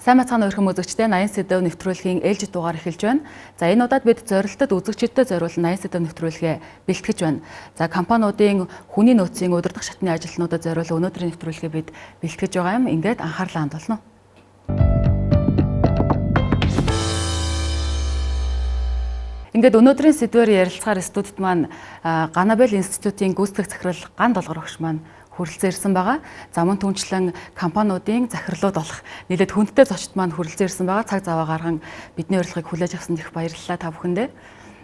Сайн мэцхан өрхөм үзэгчдээ 80 сэдэв нэвтрүүлгийн ээлжид дугаар эхэлж байна. За энэ удаад бид зорилтод үзэгчдэд зориулсан 80 сэдэв нэвтрүүлгээ бэлтгэж байна. За компаниудын хүний нөөцийн удирдах шатны ажилтнуудад зориулсан өнөөдрийн нэвтрүүлгээ бид бэлтгэж байгаа юм. Ингээд анхаарлаа хандуулна. Ингээд өнөөдрийн сэдвээр ярилцахаар студид маань Ганабел институтийн гүйцэтгэх захирал Ган Долгор багш маань хүрэлцэн ирсэн байгаа. За мөн түнчлэн компаниудын захирлууд болох нэлээд хүндтэй зочд маань хүрэлцэн ирсэн байгаа. Цаг зав гарган бидний урилгыг хүлээж авсанд их баярлалаа та бүхэндээ.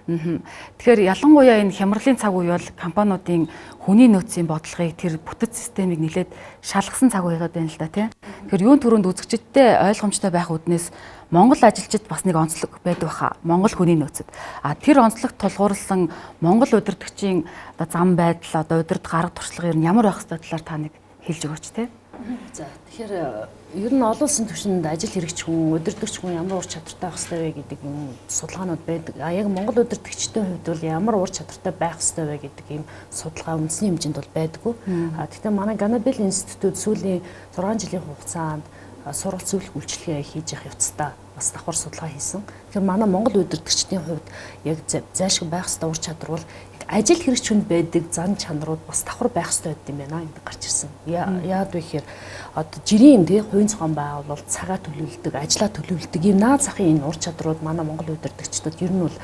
Тэгэхээр ялангуяа энэ хямралын цаг үе бол компаниудын хүний нөөцийн бодлогыг тэр бүтэц системийг нэлээд шалгасан цаг үегээд байна л да тийм. Тэгэхээр юун түрүүнд үзэгчдтэй ойлгомжтой байх үднээс Монгол ажилчид бас нэг онцлог байдаг баха. Монгол хүний нөөцөд. Тэр онцлогт тулгуурласан Монгол удирдагчийн зам байдал удирд гарга туршлага ер нь ямар байх ёстой талаар та нэг хэлж өгөөч те. За тэгэхээр ер нь олон улсын түвшинд ажил хэрэгч хүн, удирдагч хүн ямар ур чадвартай байх ёстой вэ гэдэг юм судалгаанууд байдаг. Яг Монгол удирдагчдын хувьд бол ямар ур чадвартай байх ёстой вэ гэдэг юм судалгаа үндэсний хэмжээнд бол байдаггүй. Гэхдээ манай Ганабел институт сүүлийн 6 жилийн хугацаанд сургалт зөвлөх үйлчилгээ хийж явах явцдаа бас давхар судалгаа хийсэн. Тэгэхээр манай Монгол удирдагчдын хувьд яг зайлшгүй байх ёстой ур чадвар бол ажил хэрэгч хүнд байдаг зан чанарууд бас давхар байх ёстой гэдэг юм байна энд гарч ирсэн. Яад вэ гэхээр одоо жирийн хувийн зохион байгуулалт, цагаа төлөвлөдөг, ажлаа төлөвлөдөг ийм наад захын энэ ур чадрууд манай Монгол удирдагчдад ер нь бол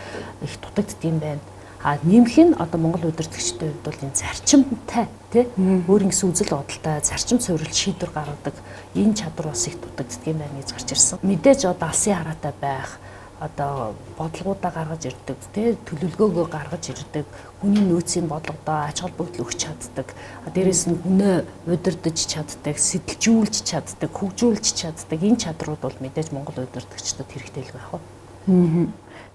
их дутагддаг юм байна. Нэмэх нь одоо Монгол удирдагчдын хувьд бол энэ зарчимтай тий өөрийн гэсэн үзэл бодолтой зарчим суурилт шийдвэр гаргадаг энэ чадвар бас их дутагддаг юм байна гэж гарч ирсэн. Мэдээж одоо алсын хараатай байх, одоо бодлогоудаа гаргаж ирдэг, тий төлөвлөгөөгөө гаргаж ирдэг, хүний нөөцийн бодлогодоо ач холбогдол өгч чаддаг, дээрээс нь хүнээ удирдах чаддаг, сэтэлжүүлж чаддаг, хөгжүүлж чаддаг энэ чадрууд бол мэдээж Монгол удирдагчдад хэрэгтэй л байх ба.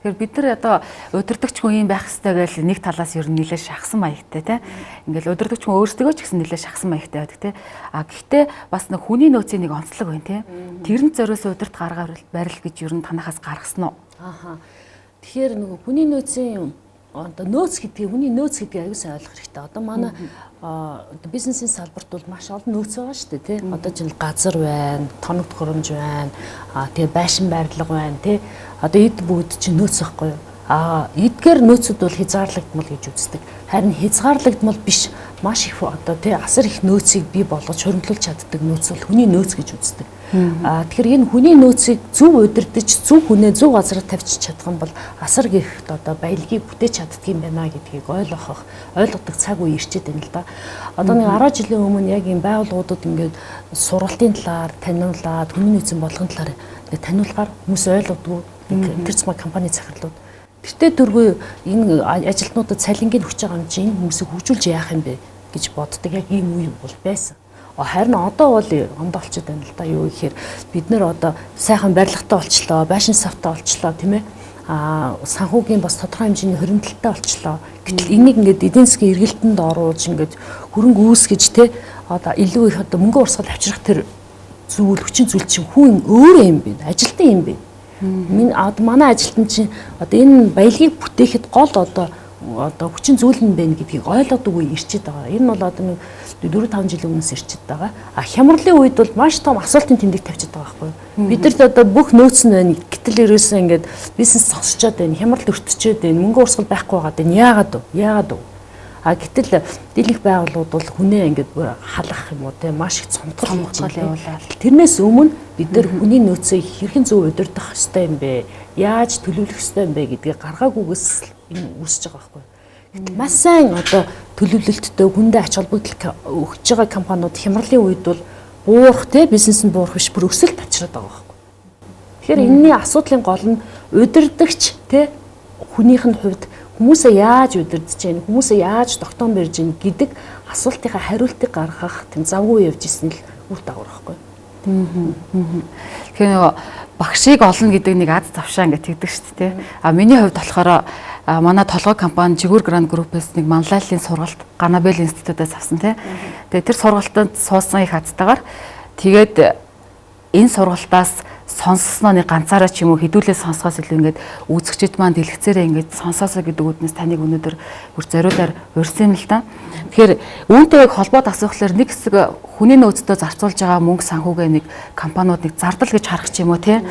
Тэгэхээр бид нар одоо удирдагч хүн юм байх хэрэгтэй гэж нэг талаас ер нь нэлээд шахсан маягтай тий. Ингээл удирдагч хүн өөрсдөө ч гэсэн нэлээд шахсан маягтай байдаг тий. Гэхдээ бас нэг хүний нөөцийн нэг онцлог байна тий. Тэрэнд зориулсан удирд гаргаар барил гэж ер нь танахаас гаргасан уу? Тэгэхээр нөгөө хүний нөөцийн одоо нөөц гэдгийг хүний нөөц гэдгийг аюул сайн ойлгох хэрэгтэй. Одоо манай бизнесийн салбарт бол маш олон нөөц байгаа шүү дээ тий. Одоо жишээл газар байна, тоног төхөөрөмж байна, тэгээ байшин барилга байна тий. Одоо эд бүгд чинь нөөц байхгүй юу? Эдгээр нөөцүүд бол хязгаарлагдмал гэж үздэг. Харин хязгаарлагдмал биш маш их одоо тий асар их нөөцийг бий болгож хөрөнгөлүүлж чаддаг нөөц бол хүний нөөц гэж үздэг. Тэгэхээр энэ хүний нөөцийг зөв удирдах, зөв хүнээ зөв газараа тавьчих чадах юм бол асар их одоо баялагийг бүтээж чаддаг юм байна гэдгийг ойлгодог цаг үе ирчээд байна л да. Одоо нэг 10 жилийн өмнө яг энэ байгууллагуудад ингээд сургалтын талаар таниулаад хүний нөөцийн бодлогын талаар таниулахаар хүмүүс ойлгодгүй тэр цэцмаа компани захирлууд тэртээ дөрвөө энэ ажилтнуудад цалингийн хүч байгаа юм чинь энэ хүмүүсийг хөгжүүлж яах юм бэ гэж боддог яг ийм үе бол байсан. Харин одоо бол ондоо олчиход байна л да. Юу гэхээр бид нэр одоо сайхан барилгатай болчлоо, байшин савтай болчлоо тийм ээ. Санхүүгийн бас тодорхой хэмжээний хоригдлолтой болчлоо. Гэтэл энийг ингээд эдийн засгийн эргэлтэнд оруулж ингээд хөрөнгө үүсгэж те одоо илүү их одоо мөнгө урсгал авчрах тэр зүйл хүчин зүйл чинь хүн өөрөө юм бэ? Ажилтан юм бэ? Манай ажилтан чинь одоо энэ баялагийг бүтээхэд гол одоо хүчин зүйл нь байна гэдгийг ойлгодог үе ирчээд байгаа. Энэ бол одоо нэг 4-5 жилийн өмнөөс ирчээд байгаа. Хямралын үед бол маш том асуултын тэмдэг тавьчихад байгаа байхгүй юу? Бидэрт одоо бүх нөөц нь байна. Гэтэл ерөөсөө ингээд бизнес зогсчоод байна. Хямрал өртчөөд байна. Мөнгө урсгал байхгүй байгаа дээ. Яагаад вэ? Гэтэл дийлэнх байгууллагууд бол хүнээ ингээд халах юм уу те маш их цомтгол явуулаад. Тэрнээс өмнө бид нар хүний нөөцийг хэрхэн зөв удирдах ёстой юм бэ? Яаж төлөвлөх ёстой юм бэ гэдгийг гаргаагүйгээс энэ үүсэж байгаа байхгүй. Гэтэл маш сайн одоо төлөвлөлттэй хүндээ ач холбогдол өгч байгаа компаниуд хямралын үед бол буурах те бизнес нь буурах биш бүр өсөлт авчираад байгаа байхгүй. Тэгэхээр энэний асуудлын гол нь удирдагч те хүнийх нь хувьд хүмүүсээ яаж удирдах чинь, хүмүүсээ яаж тогтоон барьж ийн гэдэг асуултынхаа хариултыг гаргах тийм завгүй явж исэн л үр дагавар байхгүй. Тэгэхээр нөгөө багшийг олно гэдэг нэг аз завшаа ингээд тэгдэг шүү дээ. Миний хувьд болохоор манай толгой компани Жигүүр Гранд Группээс нэг манлайлалын сургалт Ганабел институтаас авсан тий. Тэгээ тэр сургалтанд суусан их хацтайгаар тэгээд энэ сургалтаас сонссноо нэг ганцаараа ч юм уу хэдүүлээ сонсгоос илүү ингээд үзэгчд маань дэлгэцээрээ ингээд сонсоосоо гэдэг үднэс таныг өнөөдөр бүр зориулаар урьсан юм л да. Тэгэхээр үүнтэй холбоод асуухлаар нэг хэсэг хүний нөөцтэй зарцуулж байгаа мөнгө санхүүгээ нэг компаниуд нэг зардал гэж харах ч юм уу тий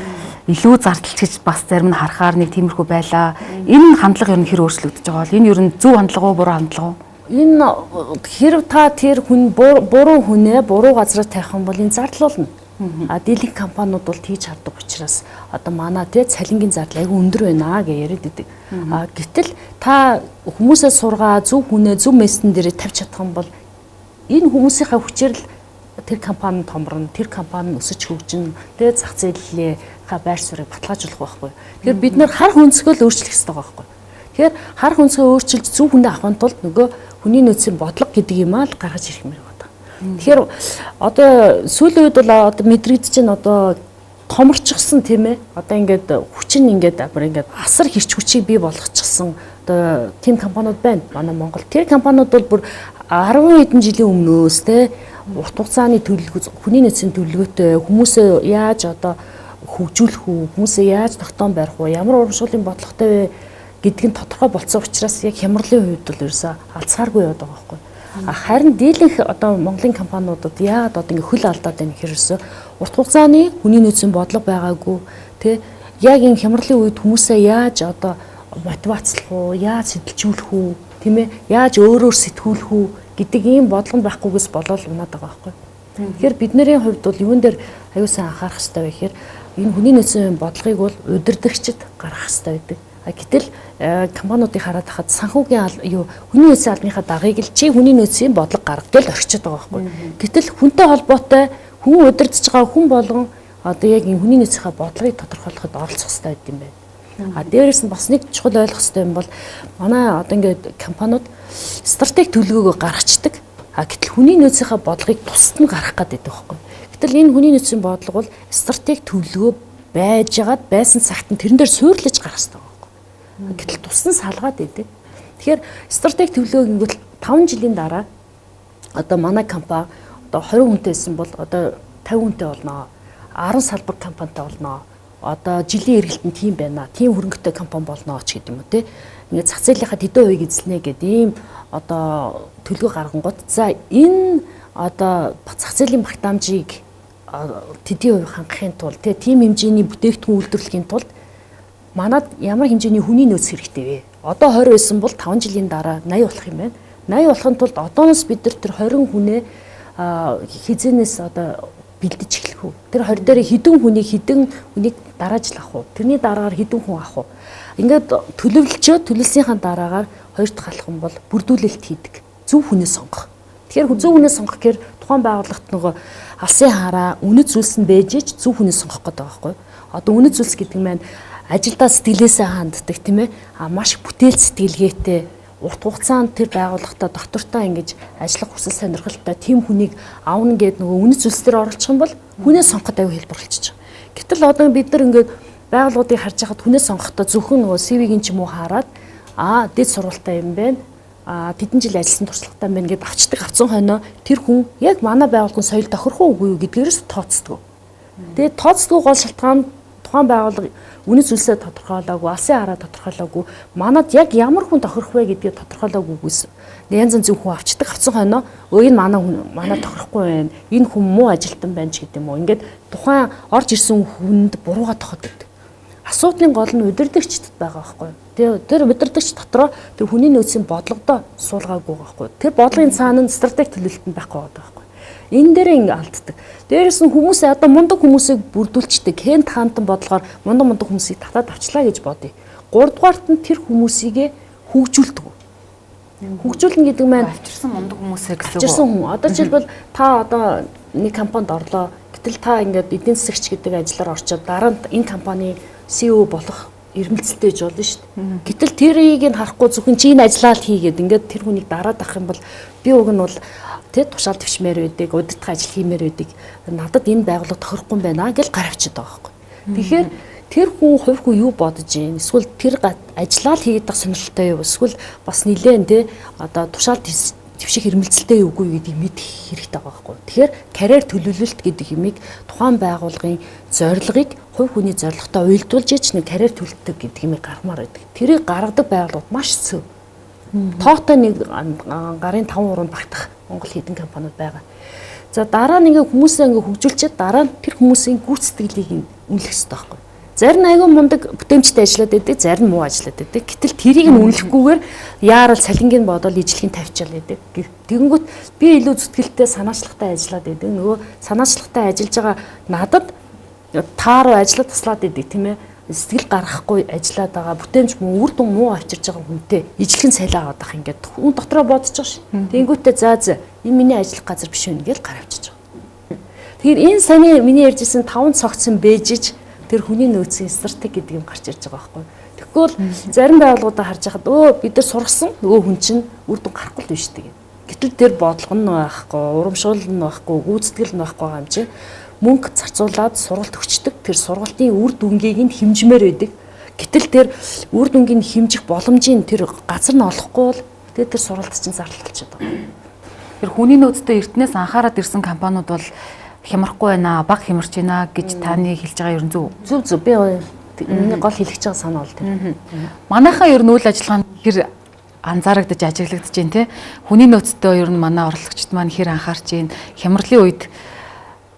илүү зардалч гэж бас зарим нь харахаар нэг тиймэрхүү байлаа. Энэ хандлага ер нь хэр өөрчлөгдөж байгаа бол энэ ер нь зөв хандлага уу буруу хандлага уу? Энэ хэрв та тэр хүн буруу хүнээ буруу газараа тавих юм бол энэ зарлуулна. Дийлэнх компаниуд бол тийж хардаг учраас одоо манай тий цалингийн зардал айгүй өндөр байна гэж яриад идэг. Гэтэл та хүмүүсээ сургаа зөв хүнээ зөв мессен дээр тавьж чадах юм бол энэ хүмүүсийнхээ хүчээр л тэр компани томорно, тэр компани өсөж хөгжинэ, тий зах зээлээ байр суурийг баталгаажуулах байхгүй. Тэгэхээр бид нэр харах өнцгөө л өөрчлөх хэрэгтэй байхгүй. Тэгэхээр харах өнцгөө өөрчилж зөв хүнээ авахын тулд нөгөө хүний нөөцийн бодлого гэдэг юм аа л гаргаж ирэх мэрэг байна. Тэгэхээр одоо сүүлийн үед бол одоо мэдрэгдэж чинь одоо томорчихсон тийм ээ. Одоо ингээд хүчин ингээд асар хэрч хүчийг бий болгочихсон одоо тийм компаниуд байна. Манай Монгол тэр компаниуд бол бүр 10 хэдэн жилийн өмнөөс те урт хугацааны төлөвлөгөө хүний нөөцийн төлөвлөгөөтэй хүмүүсээ яаж одоо хөгжүүлэх үү, хүмүүсээ яаж тогтоон барих уу, ямар урамшууллын бодлоготой вэ гэдг нь тодорхой болсон учраас яг хямралын хувьд бол ерөөсөө алцгааргүй яваад байгаа байхгүй. Харин дийлэнх одоо Монголын компаниудад яагаад одоо ингэ хөл алдаад байна гэхээр ерөөсөө урт хугацааны хүний нөөцийн бодлого байгаагүй тэ яг энэ хямралын үед хүмүүсээ яаж одоо мотивацлах уу, яаж сэтэлжүүлэх үү, тийм ээ, яаж өөрөөр сэтгүүлэх үү гэдэг ийм бодлого байхгүйгээс болоод унаад байгаа байхгүй. Тэгэхээр бидний хувьд бол юун дээр аюулсан анхаарах хэрэгтэй вэ гэхээр энэ хүний нөөцийн бодлогыг бол удирдагчид гаргах хэрэгтэй байдаг. Гэтэл компаниудыг хараад хахад санхүүгийн хүний нөөцийн албаныхаа дагыг л чи хүний нөөцийн бодлого гаргадэл орчиж байгаа байхгүй. Гэтэл хүнтэй холбоотой хүн удирдах байгаа хүн болгон одоо яг энэ хүний нөөцийнхаа бодлогыг тодорхойлоход оролцох хэрэгтэй байд юм байна. Дээрээс нь бас нэг чухал ойлгох хэрэгтэй юм бол манай одоо ингээд компаниуд стратеги төлөвлөгөөгөө гаргацдаг. Гэтэл хүний нөөцийнхаа бодлогыг тусад нь гаргах гэдэг байхгүй. Гэтэл энэ хүний нөөцийн бодлого бол стратеги төлөвлөгөө байжгаад байсан цагт нь тэрэн дээр суйрлаж гарах хэрэгтэй байхгүй. Гэтэл тусад нь салгаад идэв. Тэгэхээр стратеги төлөвлөгөө гингүүт 5 жилийн дараа одоо манай компани одоо 20 хүнтэй байсан бол одоо 50 хүнтэй болно. 10 салбар компанитай болно. Одоо жилийн эргэлт нь тийм байна. Тийм хөрөнгөтэй компани болно ч гэдэг юм уу те. Ингээд зах зээлийнхаа хэдэн хувийг эзэлнэ гэдэг ийм одоо төлөвлөгөө гаргангууд за энэ одоо зах зээлийн багтаамжийг тэдний хувь хангахын тулд тийм хэмжээний бүтээгдэхүүн үйлдвэрлэхийн тулд манад ямар хэмжээний хүний нөөц хэрэгтэй вэ? Одоо 20 байсан бол 5 жилийн дараа 80 болох юм байна. 80 болохын тулд одооноос бид нар тэр 20 хүнээ хизэнээс одоо бэлдэж эхлэх үү? Тэр 20 дээр хэдэн хүнийг дарааж авах уу? Тэрний дараагаар хэдэн хүн авах уу? Ингээд төлөвлөлсийнхаа дараагаар хоёр дахь алхам бол бүрдүүлэлт хийдэг. Зөв хүнээ сонгох. Тэгэхээр зөв хүнээ сонгох гэхээр тухайн байгууллагт нөгөө алсын хараа үнэт зүйлс нь байж ич зөв хүнээ сонгох гэдэг байгаа байхгүй. Одоо үнэт зүйлс гэдэг нь ажилдаа сэтгэлээсээ ханддаг тийм ээ. Маш бүтээл сэтгэлгээтэй урт хугацаанд тэр байгууллагатай доктортой ингэж ажиллах хүсэл сонирхолтой тийм хүнийг аавна гэдэг нөгөө үнэт зүйлс дээр оролцох юм бол хүнээ сонгоход аюу хэлбэр болчихж байгаа. Гэтэл одоо бид нар ингээд байгууллагуудыг харж байхад хүнээ сонгохдоо зөвхөн нөгөө CV-гийн ч юм уу хараад дэд сургалтаа юм байна. Тэдэн жил ажилласан туршлагатай байна гэдээ авцсан хойноо тэр хүн яг манай байгууллагын соёл тохирох уугүй юу гэдгээрээс тооцдог. Тэгээд тооцдог гол шалтгаан тухайн байгууллага үнэт зүйлсээ тодорхойлоогүй, алсын хараа тодорхойлоогүй, манад яг ямар хүн тохирох вэ гэдгийг тодорхойлоогүйгүйс. Янз янзын хүн авцсан хойноо энэ манай тохирохгүй байна. Энэ хүн муу ажилтан байна ч гэдэг юм уу. Ингээд тухайн орж ирсэн хүнд бурууга тохиолдог. Асуудлын гол нь удирдагчдад байгаа байхгүй. Тэр удирдагч дотроо тэр хүний нөөцийн бодлогодоо суулгаагүй байхгүй. Тэр бодлогын цаана стратеги төлөвлөлт нь байхгүй байгаа байхгүй. Энэ дээр ингэ алддаг. Дээрээс нь хүмүүсээ одоо мундаг хүмүүсийг бүрдүүлчдэг. Хэн таантан бодлогоор мундаг хүмүүсийг татаад авчлаа гэж бодъё. 3 дугаарт нь тэр хүмүүсийгээ хөгжүүлдэг. Хөгжүүлнэ гэдэг маань авчирсан мундаг хүмүүсээ гэсэн үг. Авчирсан хүн. Одоо жишээлбэл та одоо нэг компанид орлоо. Гэтэл та ингээд эдийн засагч гэдэг ажлаар орчоод дараа нь энэ компани CEO болох ирмэлцэлтэй гэж болно шүү дээ. Гэтэл тэрийг нь харахгүй зөвхөн чи энэ ажиллаа л хийгээд ингээд тэр хүнийг дараад авах юм бол би уг нь бол тушаал твшмээр байдаг, удирдах ажил хиймээр байдаг. Надад энэ байгууллага тохирохгүй юм байна гэж гар авчиад байгаа байхгүй. Тэгэхээр тэр хүн хувь хүн юу бодож юм? Эсвэл тэр ажиллаа л хийгээд байх сонирхолтой юу? Эсвэл бас нилээн одоо тушаал твших ирмэлцэлтэй юу үгүй гэдгийг мэдэх хэрэгтэй байгаа байхгүй. Тэгэхээр карьер төлөвлөлт гэдэг юмыг тухайн байгууллагын зорилгыг хувь хүний зорилготой уялдуулж ич нэг карьер төлөвлөлт гэдэг юмыг гаргамаар байдаг. Тэрийг гаргадаг байгууллагууд маш зөв. Тоотой нэг гарын 5% багтах Монгол хэдэн компаниуд байгаа. За дараа нь ингээ хүмүүсээ ингээ хөгжүүлчихэд дараа нь тэр хүмүүсийн гүйцэтгэлийг үнэлэх хэрэгтэй байхгүй. Зарим нь аягүй мундаг бүтээмжтэй ажиллаад байдаг, зарим нь муу ажиллаад байдаг. Гэтэл тэрийг нь үнэлэхгүйгээр яарал салхингийн бодол ижлэхийн тавьчаал байдаг. Тэгэнгүүт би илүү зүтгэлтэй санаачлагтай ажиллаад байдаг. Нөгөө санаачлагтай ажиллаж байгаа надад тааруу ажиллаад таслаад байдаг тийм ээ. Сэтгэл гаргахгүй ажиллаад байгаа бүтээмж муу үр дүн муу авчирж байгаа хүнтэй ижлэхэн цайлаа аваад ах ингээд хүн дотроо бодож байгаа ш. Тэнгүүтээ за энэ миний ажиллах газар биш вэ гэж гар авчиж байгаа. Тэгэхээр энэ саяны миний ярьжсэн 5 цогцсон бэжиж тэр хүний нөөцийн стратеги гэдэг юм гарч ирж байгаа байхгүй. Тэгвэл зарим байгууллагуудаа харж байхад бид нар сургасан нөгөө хүн чинь үр дүн гарахгүй л биш дээ. Гэтэл тэр бодлого нь байхгүй, урамшуул нь байхгүй, гүйцэтгэл нь байхгүй юм чинь мөнгө зарцуулаад сургалт өгчдөг. Тэр сургалтын үр дүнгийг нь хэмжмээр байдаг. Гэтэл тэр үр дүнгийг хэмжих боломжийн тэр газар нь олохгүй бол тэр сургалт чинь зарлалчаад байгаа. Тэр хүний нөөцтэй эртнээс анхаарат ирсэн компаниуд бол хямрахгүй байна, бага хямарч байна гэж таны хэлж байгаа ер нь зөв. Зөв би миний гол хэлэх гэж байгаа санаа бол тэр. Манайхаа ер нь үйл ажиллагаанд хэр анзаарагдаж ажиглагдаж байна те. Хүний нөөцтэй ер нь манай орлогчд маань хэр анхаарч байна. Хямралын үед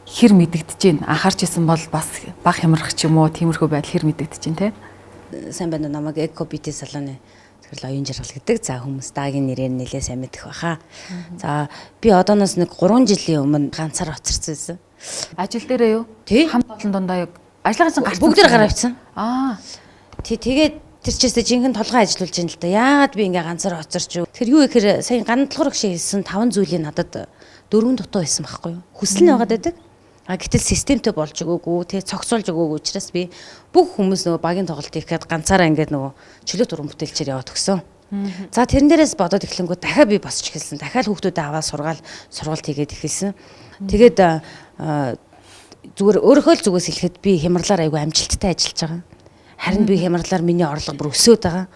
хэр мэдэгдэж байна. Анхаарч исэн бол бас бага хямрах ч юм уу тиймэрхүү байдал хэр мэдэгдэж байна те. Сайн байна уу, намайг Эко Бити салууны захирал оюун жаргал гэдэг. За хүмүүс даагийн нэрээр нэлээ сайн мэдэх баха. За би одооноос нэг 3 жилийн өмнө ганцаар оцорсон байсан. Ажил дээрээ юу? Хамт олон дундаа ажиллагаасан гарсан. Бүгд гараа авчихсан. Тэгээд тэр чийсээ жинхэнэ толгой ажиллуулж байна л да. Яагаад би ингээ ганцаар оцорч юу? Тэр юу гэхээр сая гандлахур гişээ хэлсэн 5 зүйлийг надад 4 дутуу байсан байхгүй юу? Хүсэл нь байгаад байдаг. Гэтэл системтэй болж өгөөгүй, тэгээ цогцолж өгөөгүй учраас би бүх хүмүүс нөгөө багийн тоглолт хийх гээд ганцаараа ингээд нөгөө чөлөөт уран бүтээлчээр яваад өгсөн. За тэрэн дээрээс бодоод эхлэнгүүт дахиад би босч эхэлсэн. Дахиад хүүхдүүдэд аваад сургаалт хийгээд эхэлсэн. Тэгээд зүгээр өөрөөхөө л зүгээс хэлэхэд би хямралаар айгүй амжилттай ажиллаж байгаа. Харин би хямралаар миний орлого бүр өсөөд байгаа.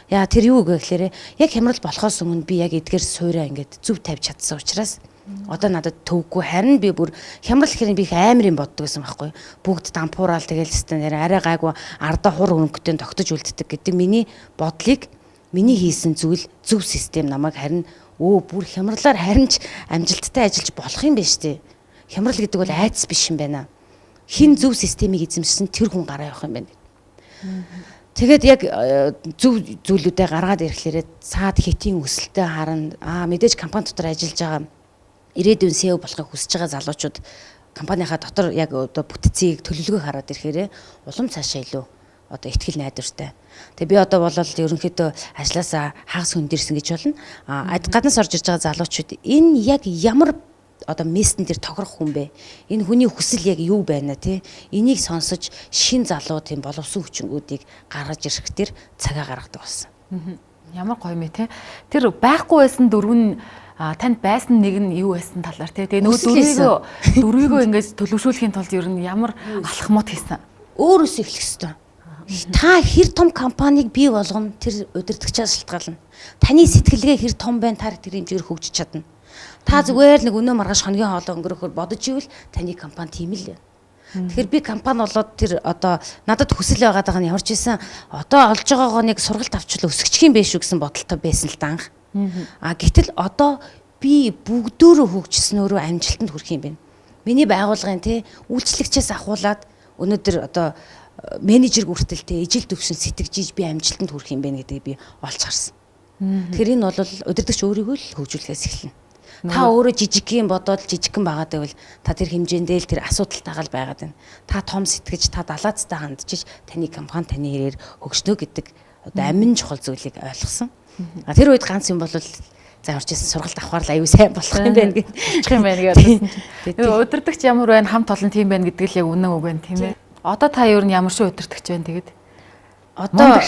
Яа тэр юу гэхээр яг хямрал болохоос өмнө би яг эдгээр суураа ингээд зүв тавьж чадсан учраас одоо надад төвгүй, харин би бүр хямрал гэхээр би их аамрын боддог гэсэн байхгүй. Бүгд дампуураал тэгэл хэвээр нэр арай гайгүй ардаа хур өнгөтэй тогтож үлддэг гэдэг миний бодлыг миний хийсэн зүйл зөв систем намайг харин бүр хямралаар харин ч амжилттай ажиллаж болох юм байна штэ. Хямрал гэдэг бол айдас биш юм байна. Хин зөв системийг эзэмшсэн тэр хүн гараа явах юм байна. Тэгээд яг зөв зүйлүүдээ гаргаад ирэхлээрээ цаад хэтийн өсөлтөө харна. Мэдээж компани дотор ажиллаж байгаа ирээдүйн SEO болохыг хүсэж байгаа залуучууд компанийнхаа дотор яг одоо бүтцийг төлөвлөгөө хараад ирэхээр улам цаашаа илүү одоо ихтгэл найдвартай. Тэгээ би одоо бол ерөнхийдөө ажилласаа хагас хөндөрсөн гэж болно. Гаднаас орж ирж байгаа залуучууд энэ яг ямар одоо мессен дээр тохирох хүн бэ? Энэ хүний хүсэл яг юу байна те? Энийг сонсож шин залуу тийм боловсон хүчингүүдийг гаргаж ирэх тэр цагаа гаргадаг болсон. Ямар гоё мэ те. Тэр байхгүй байсан дөрвөн танд байсан нэг нь юу байсан талаар те. Тэгээ нөгөө дөрвийгөө ингэж төлөвшүүлэхийн тулд ер нь ямар алхмууд хийсэн? Өөрөөсөө эхлэх ёстой. Та хэр том компанийг бий болгоно тэр удирдагчаас шалтгаална. Таны сэтгэлгээ хэр том байна та тэр хэмжээгээр хөгжиж чадна. Та зүгээр нэг өнөө маргааш хоногийн хоолой өнгөрөхөөр бодож ивэл таны компани тийм л байна. Тэгэхээр би компани болоод тэр одоо надад хүсэл байгаад байгаа нь ямар ч байсан одоо олж байгаагаа нэг сургалт авчлаа өсгөчих юм биш үү гэсэн бодолтой байсан л да анх. Гэтэл одоо би бүгдөө хөгжснөөрөө амжилтанд хүрэх юм байна. Миний байгууллагын үйлчлэгчээс ахуулаад өнөөдөр одоо менежер хүртэл ижил төвшин сэтгэжиж би амжилтанд хүрэх юм байна гэдгийг би олж харсан. Тэгэхээр энэ бол удирдагч өөрийгөө л хөгжүүлэхээс эхэлнэ. Та өөрөө жижигхэн бодоод жижигхэн байгаад байвал та тэр хэмжээндээ л тэр асуудалтайгаа л байгаад байна. Та том сэтгэж та далаацтай хандчих таны компани таны хэрээр хөгжнө гэдэг одоо амин чухал зүйлийг ойлгосон. Тэр үед ганц юм бол за орчсон сургалт авахар л аюу сайн болох юм байна гэх юм байна гэж. Удирдагч ямар байна, хамт олон тийм байна гэдэг л яг үнэн үг байна тийм ээ. Одоо та ер нь ямар шиг удирдагч байна тэгээд? Одоо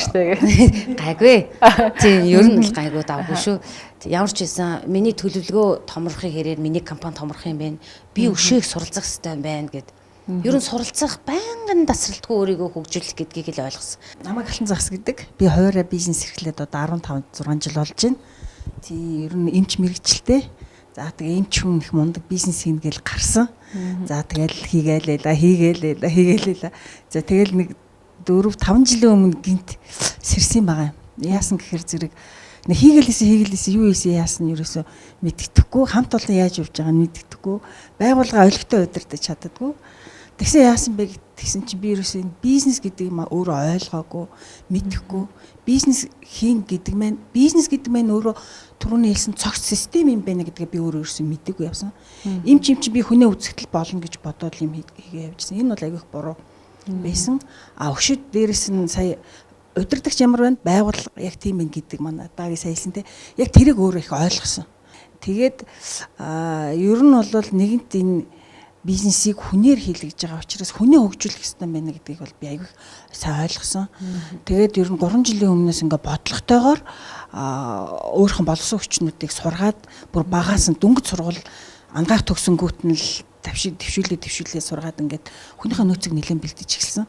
гайгүй. Тийм ер нь л гайгүй давгүй шүү. Ямар ч байсан миний төлөвлөгөө томрохын хэрээр миний компани томрох юм байна. Би өшөөг суралцах хэрэгтэй юм байна гэд. Ер нь суралцах байнгын тасралтгүй өөрийгөө хөгжүүлэх гэдгийг л ойлгосон. Намайг Алтан Загас гэдэг. Би хуваараа бизнес эрхлээд одоо 15 6 жил болж байна. тий ер нь эмч мэрэгчлээ. За тэгээ эмч хүн их мундаг бизнес хийнэ гэж гарсан. За тэгэл хийгээл. За тэгэл нэг 4-5 жилийн өмнө гинт сэрсэн байгаа юм. Яасан гэхээр зэрэг нэг хийгэлээсээ юу ийсэн яасан ерөөсөө мэддэхгүй, хамт олон яаж явж байгааг мэддэхгүй, байгууллага ойлгохтой удирдах чаддаггүй. Тэгсэн яасан бэ гэсэн чинь би ерөөсөө бизнес гэдэг юм өөрөө ойлгоогүй, мэдэхгүй. Бизнес гэдэг маань өөрөө түрүүний хэлсэн цогц систем юм байна гэдгээ би өөрөө ерөөсөө мэдээгүй явсан. Эмч би хүнээ үзэгдэл болно гэж бодоод юм хийгээ явжсэн. Энэ бол айгүйх буруу байсан. Өшөд дээрээс нь сая удирдагч ямар байна? Байгууллага яг тийм байна гэдэг манай дагийн саялсан те. Яг тэрийг өөрөө их ойлгосон. Тэгээд ер нь бол нэгэнт энэ бизнесийг хүнээр хийлгэж байгаа учраас хүнээ хөгжүүлэх хэрэгтэй байна гэдгийг бол би аягүй сайн ойлгосон. Тэгээд ер нь 3 жилийн өмнөөс ингээ бодлоготойгоор өөрхөн боловсон хүчнүүдийг сургаад бүр багаас нь дөнгөж сургал ангаах төгсөнгүүт нь л твшүүлээ сургаад ингээд хүнийхээ нөөцийг нэлээд бэлдэж эхэлсэн.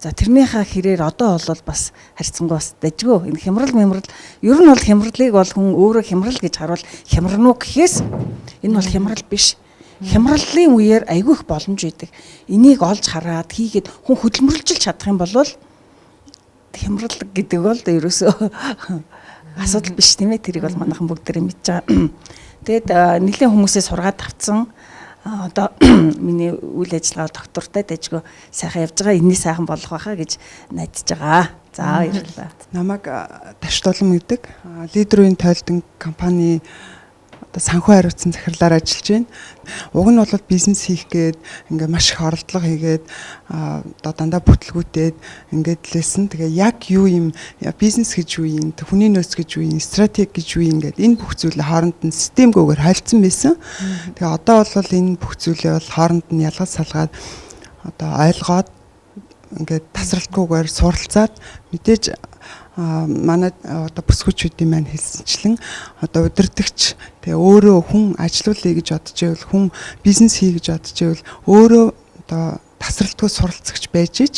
За тэрнийхээ хэрээр одоо бол бас харьцангуй бас дажгүй. Энэ хямрал ер нь бол хямралыг бол хүн өөрөө хямрал гэж харуул хямрнуу гэхээс энэ бол хямрал биш. Хямралын үеэр айгүй их боломж байдаг. Энийг олж хараад хийгээд хүн хөдөлмөрлөж чадах юм бол хямрал гэдэг бол ерөөсөө асуудал биш тийм ээ. Тэрийг бол манайхан бүгд мэдж байгаа. Тэгээд нэлийн хүмүүсээ сургаад тавцсан. Одоо миний үйл ажиллагаа доктортай дайжгүй сайхан явж байгаа. Энэний сайхан болох байхаа гэж найдаж байгаа. За баярлалаа. Намайг Таштулан гэдэг лидерийн тойлдон компани санхүү хариуцсан захирлаар ажиллаж байна. Уг нь бол бизнес хийх гээд ингээ маш их оролдлого хийгээд одоо дандаа бүтлгүүтээд ингээд лээсэн. Тэгээ яг юу юм бизнес гэж юу юм, хүний нөөц гэж юу юм, стратеги гэж юу юм ингээд энэ бүх зүйлээ хооронд нь системгүйгээр холилдсон байсан. Тэгээ одоо бол энэ бүх зүйлээ бол хооронд нь ялгаж салгаад одоо ойлгоод ингээд тасралтгүйгээр суралцаад мэдээж манай одоо бүсгүүчүүдийн маань хэлсэнчлэн одоо удирдахч тэгээ өөрөө хүн ажилуулъя гэж бодож байвал хүн бизнес хий гэж бодож байвал өөрөө одоо тасралтгүй суралцагч байж ич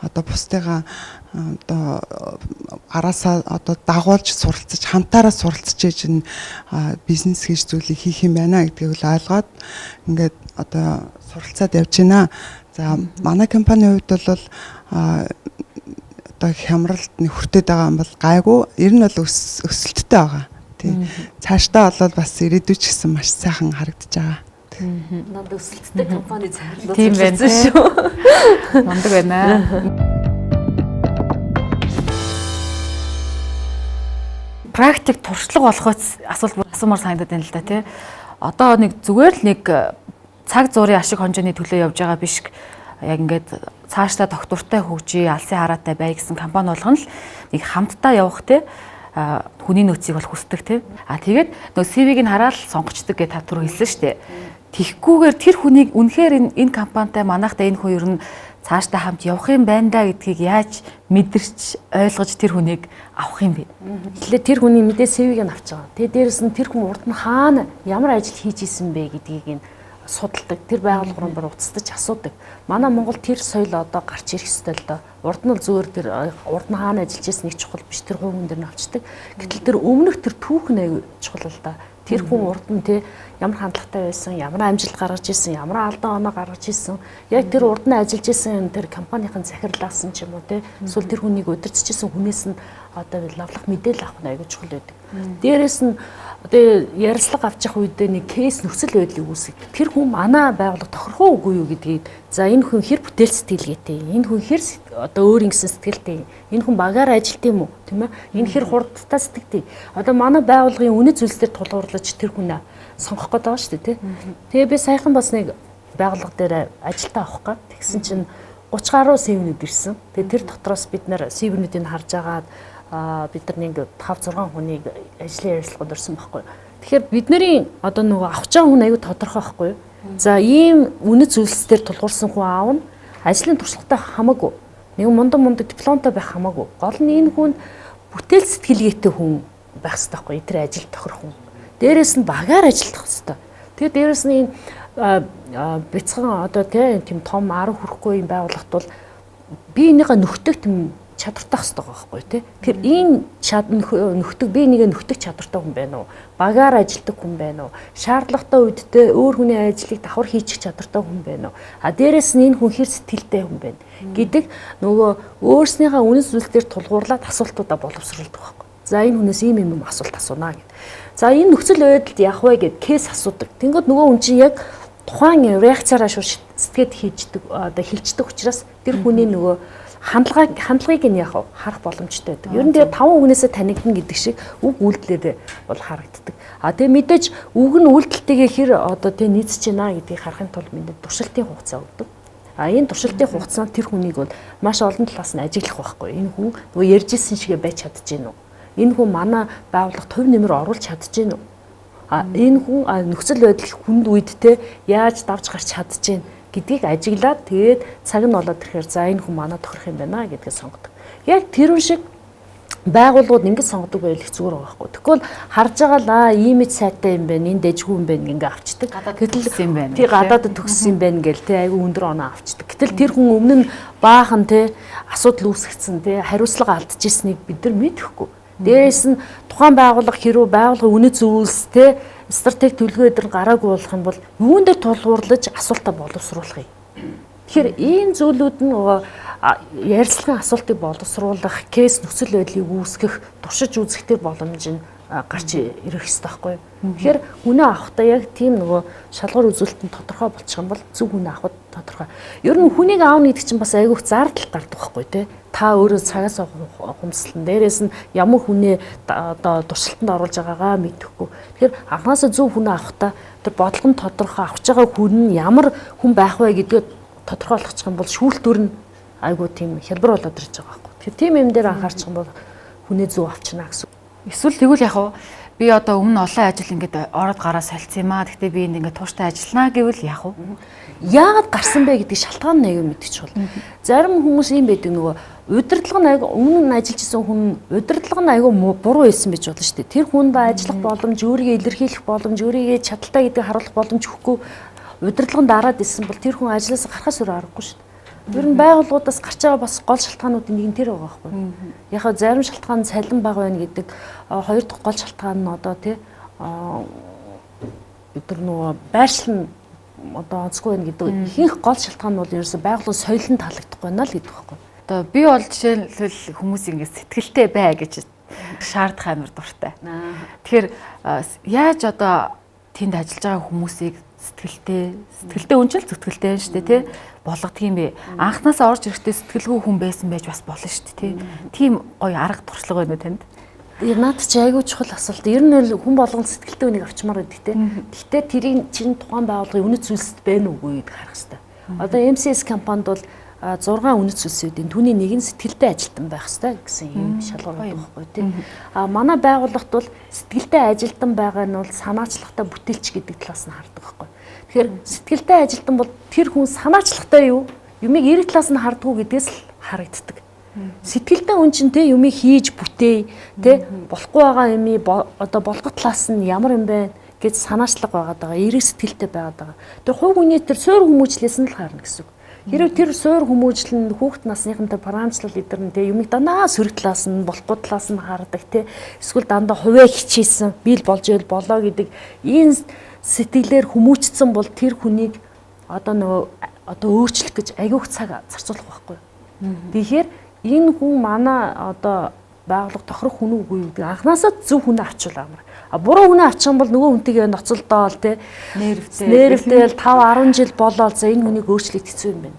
одоо бусдыгаа одоо араасаа одоо дагуулж суралцаж хамтаараа суралцж ээж нь бизнес хийж зүйлийг хийх юм байна гэдгийг л ойлгоод ингээд одоо суралцаад явж байна. За манай компанийн хувьд бол одоо хямралд хүртээд байгаа юм бол гайгүй ер нь бол өсөлттэй байгаа. Тий. Цаашдаа бол бас ирээдүйч гэсэн маш сайхан харагдаж байгаа. Над өсөлттэй компани захирлууд тийм байна шүү. Мундаг байна. Практик туршлага болохоос асуулт асуумаар санагдаад байна л да тий. Одоо нэг зүгээр л нэг цаг зуурын ашиг хонжооны төлөө явж байгаа биш. Яг ингээд цаашдаа доктортой хөгжиж, алсын хараатай бай гэсэн компани болгоно л нэг хамтдаа явах те хүний нөөцийг бол хүсдэг те. Тэгээд нөгөө CV-г нь хараад сонгочдөг гэж та түр хэлсэн шүү дээ. Тихгүүгээр тэр хүнийг үнэхээр энэ компанитай манайхтай энэ хүн ер нь цаашдаа хамт явах юм байна да гэдгийг яаж мэдэрч ойлгож тэр хүнийг авах юм бэ? Тэгэхээр тэр хүний мэдээ CV-г нь авч байгаа. Тэгээд дээрэс нь тэр хүн урд нь хаана ямар ажил хийж исэн бэ гэдгийг нь судалдаг. Тэр байгууллагын бүр уцтаж асуудаг. Манай Монгол тэр соёл одоо гарч ирэх ёстой л доо. Урд нь зүгээр тэр урд нь хаана ажиллаж ирсэн нэг чухал биш, тэр хувийн дээр нь авчдаг. Гэтэл тэр өмнөх тэр түүх нь чухал л доо. Тэр хүн урд нь те ямар хандлагатай байсан, ямар амжилт гаргаж ирсэн, ямар алдаа оноо гаргаж ирсэн. Яг тэр урд нь ажиллаж ирсэн тэр компанийн захирлаасан ч юм уу те. Эсвэл тэр хүнийг удирдах гэсэн хүнээс нь одоо лавлах мэдээлэл авах нь аягүй чухал байдаг. Дээрээс нь одоо ярилцлага авчих үедээ нэг кейс нөхцөл байдлыг үүсгэх. Тэр хүн манай байгууллага тохирох уугүй юу гэдгийг. За энэ хүн хэр бүтээл сэтгэлгээтэй, энэ хүн хэр одоо өөр ингэсэн сэтгэлтэй, энэ хүн багаар ажилт юм уу, тийм ээ? Энэ хэр хурдтай сэтгэлтэй. Одоо манай байгууллагын үнэт зүйлсээр тулгуурлаж тэр хүнээ сонгох гээд байгаа шүү дээ, тий. Тэгээ би саяхан бас нэг байгууллага дээр ажилтаа авах гээд тэгсэн чинь 30 гаруй CV-нүүд ирсэн. Тэгээ тэр дотроос бид нэр CV-нүүдийг харж агаад бид нар нэг 5-6 хүнийг ажлын ярилцлаганд орсон байхгүй. Тэгэхээр бидний одоо нөгөө авах чагаа хүн аягүй тодорхой байхгүй. За ийм үнэт зүйлсээр тулгуурсан хүн аавна ажлын туршлагатай хамаагүй. Нэг мундаг дипломтой байх хамаагүй. Гол нь энэ хүн бүтээл сэтгэлгээтэй хүн байх хэрэгтэй байхгүй. Тэр ажил тохирох хүн. Дээрээс нь багаар ажиллах хэрэгтэй. Тэгээд дээрээс нь энэ бяцхан одоо тийм том 10 хүрэхгүй юм байгууллагт бол би энийгээ нөхдөг тийм чадвартай хэвээр байгаа байхгүй тий. Тэгэхээр энэ нөхдөг би нэгэ нөхдөг чадвартай хүн байна уу? Багаар ажилдаг хүн байна уу? Шаардлагатай үедээ өөр хүний ажлыг давхар хийчих чадвартай хүн байна уу? А дээрэс нь энэ хүн хэр сэтгэлтэй хүн байна гэдэг нөгөө өөрснийхөө үнэс зүйлсээр тулгуурлаад асуултуудаа боловсруулдаг байхгүй. За энэ хүнээс ийм асуулт асуунаа гэд. За энэ нөхцөл байдалд яах вэ гэд кейс асуудаг. Тэнгүүд нөгөө хүн чинь яг тухайн реакцаараа шууд сэтгэхэд хийждэг одоо хилчдэг учраас тэр хүний нөгөө хандлагыг нь яг харах боломжтой байдаг. Ер нь тэгээ 5 үгнээсээ танигдна гэдэг шиг үг үйлдэлээр бол харагддаг. А тэгээ мэдээж үг нь үйлдэлтэйгээ хэр одоо тэгээ нийцэж байна гэдгийг харахын тулд мэдээ туршилтын хугацаа өгдөг. А энэ туршилтын хугацаанд тэр хүнийг бол маш олон талаас нь ажиглах байхгүй. Энэ хүн нөгөө ярьжсэн шигээ байж чадчихэв үү? Энэ хүн манай байгууллагт төв нэмэр оруулж чадчихэв үү? А энэ хүн нөхцөл байдал хүнд үедтэй яаж давж гарч чадчихэв гэдгийг ажиглаад тэгээд цаг нь болоод ирэхээр за энэ хүн манай тохирох юм байна гэдгээ сонгодог. Яг тэрүүн шиг байгууллагууд ингэж сонгодог байл их зүгээр байгаа байхгүй. Тэгвэл харж байгаа л ийм сайтай юм байна, энэ дэжгүй юм байна ингээ авчдаг. Гэтэл юм байна. Тий гадаадд төгссөн юм байна гэл тий айгүй өндөр оноо авчдаг. Гэтэл тэр хүн өмнө нь баахан тий асуудал үүсгэсэн тий хариуцлага алдчихсэнийг бид нар мэдэхгүй. Дээрээс нь тухайн байгууллага хэрүү байгууллага үнэ зүйлс тий стратеги төлөвлөгөө өдр гараагүй болох юм бол юунд дээр тулгуурлаж асуултаа боловсруулах юм. Тэгэхээр ийм зүйлүүд нь ярилцлагын асуултыг боловсруулах, кейс нөхцөл байдлыг үүсгэх, туршиж үзэх төр боломж нь гарч ирэх ёстой байхгүй юу. Тэгэхээр үнэ авахдаа яг тийм нөгөө шалгуур үзүүлэлтэн тодорхой болчих юм бол зөв үнэ авах тодорхой. Ер нь хүнийг аавна гэдэг чинь бас айгүйх зардал гардаг байхгүй тий. Та өөрөө цагаас хумслан дээрээс нь ямар хүнээ одоо туршилтанд оруулж байгаагаа мэдэхгүй. Тэгэхээр анхаасаа зөв хүнээ авахдаа тэр бодлого нь тодорхой авч байгаа хүн нь ямар хүн байх вэ гэдгээ тодорхойлох юм бол шүүлтүр нь айгүй тийм хялбар болоод ирж байгаа байхгүй. Тэгэхээр тийм юм дээр анхаарчих юм бол хүнээ зөв авчна гэсэн. Эсвэл тэгвэл яг уу би одоо өмнө олон ажил ингээд ороод гараа солилцсон юм аа. Гэхдээ би энд ингээд тууштай ажиллана гэвэл яг уу яагаад гарсан бэ гэдэг шалтгаан нэг юм мэдчих бол. Зарим хүмүүс ийм байдаг нөгөө удирдлага нь айгүй өмнө нь ажиллаж исэн хүн удирдлага нь айгүй буруу байсан байж болно шүү дээ. Тэр хүнд ажиллах боломж, өөрийгөө илэрхийлэх боломж, өөрийгөө чадaltaй гэдгийг харуулах боломж өгөхгүй удирдлаганд дараад исэн бол тэр хүн ажлаас гарахаас өөр аргагүй шүү дээ. Ер нь байгууллагуудаас гарч байгаа бас гол шалтгаануудын нэг нь тэр байгаа байхгүй. Яг хаа зарим шалтгаан цалин бага байна гэдэг хоёр дахь гол шалтгаан нь одоо тий бид нөгөө байршлан одоо онцгүй байна гэдэг ихэнх гол шалтгаан нь бол ерөөсөй байгууллагын соёлын таалагдахгүй байна л гэдэг байхгүй. Одоо би бол жишээлбэл хүмүүс ингэ сэтгэлтэй бай гэж шаардах амар дуртай. Тэгэхээр яаж одоо тэнд ажиллаж байгаа хүмүүсийг сэтгэлтэй үнчил зүтгэлтэй байна шүү дээ тий болгох юм бэ. Анхнаасаа орж ирэхдээ сэтгэлгүй хүн байсан байж бас болно шүү дээ тий. Тийм гоё арга туршлага байна уу танд? Наад чи айгүй чухал асуулт. Ер нь хүн болгонд сэтгэлтэй үнийг авчмаар байдаг тий. Гэхдээ тэрийн чинь тухайн байгууллагын үнэт зүйлсд байна уугүй гэдгийг харах хэрэгтэй. Одоо MCS компанид бол 6 үнэт зүйлсүүдийн түүний нэг нь сэтгэлтэй ажилтан байх хэрэгтэй гэсэн юм шалгуур байдаг байхгүй тий. Манай байгууллагт бол сэтгэлтэй ажилтан байгаа нь бол санаачлагтай бүтээлч гэдэг талаас нь хардаг байхгүй. Тэгэхээр сэтгэлтэй ажилтан бол тэр хүн санаачлагтай юу? Юмыг эрэг талаас нь хардгуу гэдгээс л харагддаг. Сэтгэлтэй хүн чинь те юмыг хийж бүтээе, те болохгүй байгаа юмыг одоо болгох талаас нь ямар юм бэ гэж санаачлага байгаа. Эрэг сэтгэлтэй байгаа. Тэр хувь хүний тэр суур хүмүүжлээс нь л харна гэсэн үг. Хэрвээ тэр суур хүмүүжил нь хүүхэд насныхантай парамчлал эдэр нь те юмыг дандаа сөрөг талаас нь болохгүй талаас нь хардаг те эсвэл дандаа хувиа хичээсэн бил болж ийл болоо гэдэг энэ сэтгэлээр хүмүүжсэн бол тэр хүнийг одоо өөрчлөх гэж аягүйх цаг зарцуулах байхгүй. Тэгэхээр энэ хүн манай одоо байгууллага тохирох хүн үгүй юу гэдэг анхнаасаа зөв хүнээ авчвал амар. Буруу хүнээ авчих юм бол нөгөө хүнтэйгээ ноцолдоол те нервтэй 5-10 жил болоод за энэ хүнийг өөрчлөх хэцүү юм байна.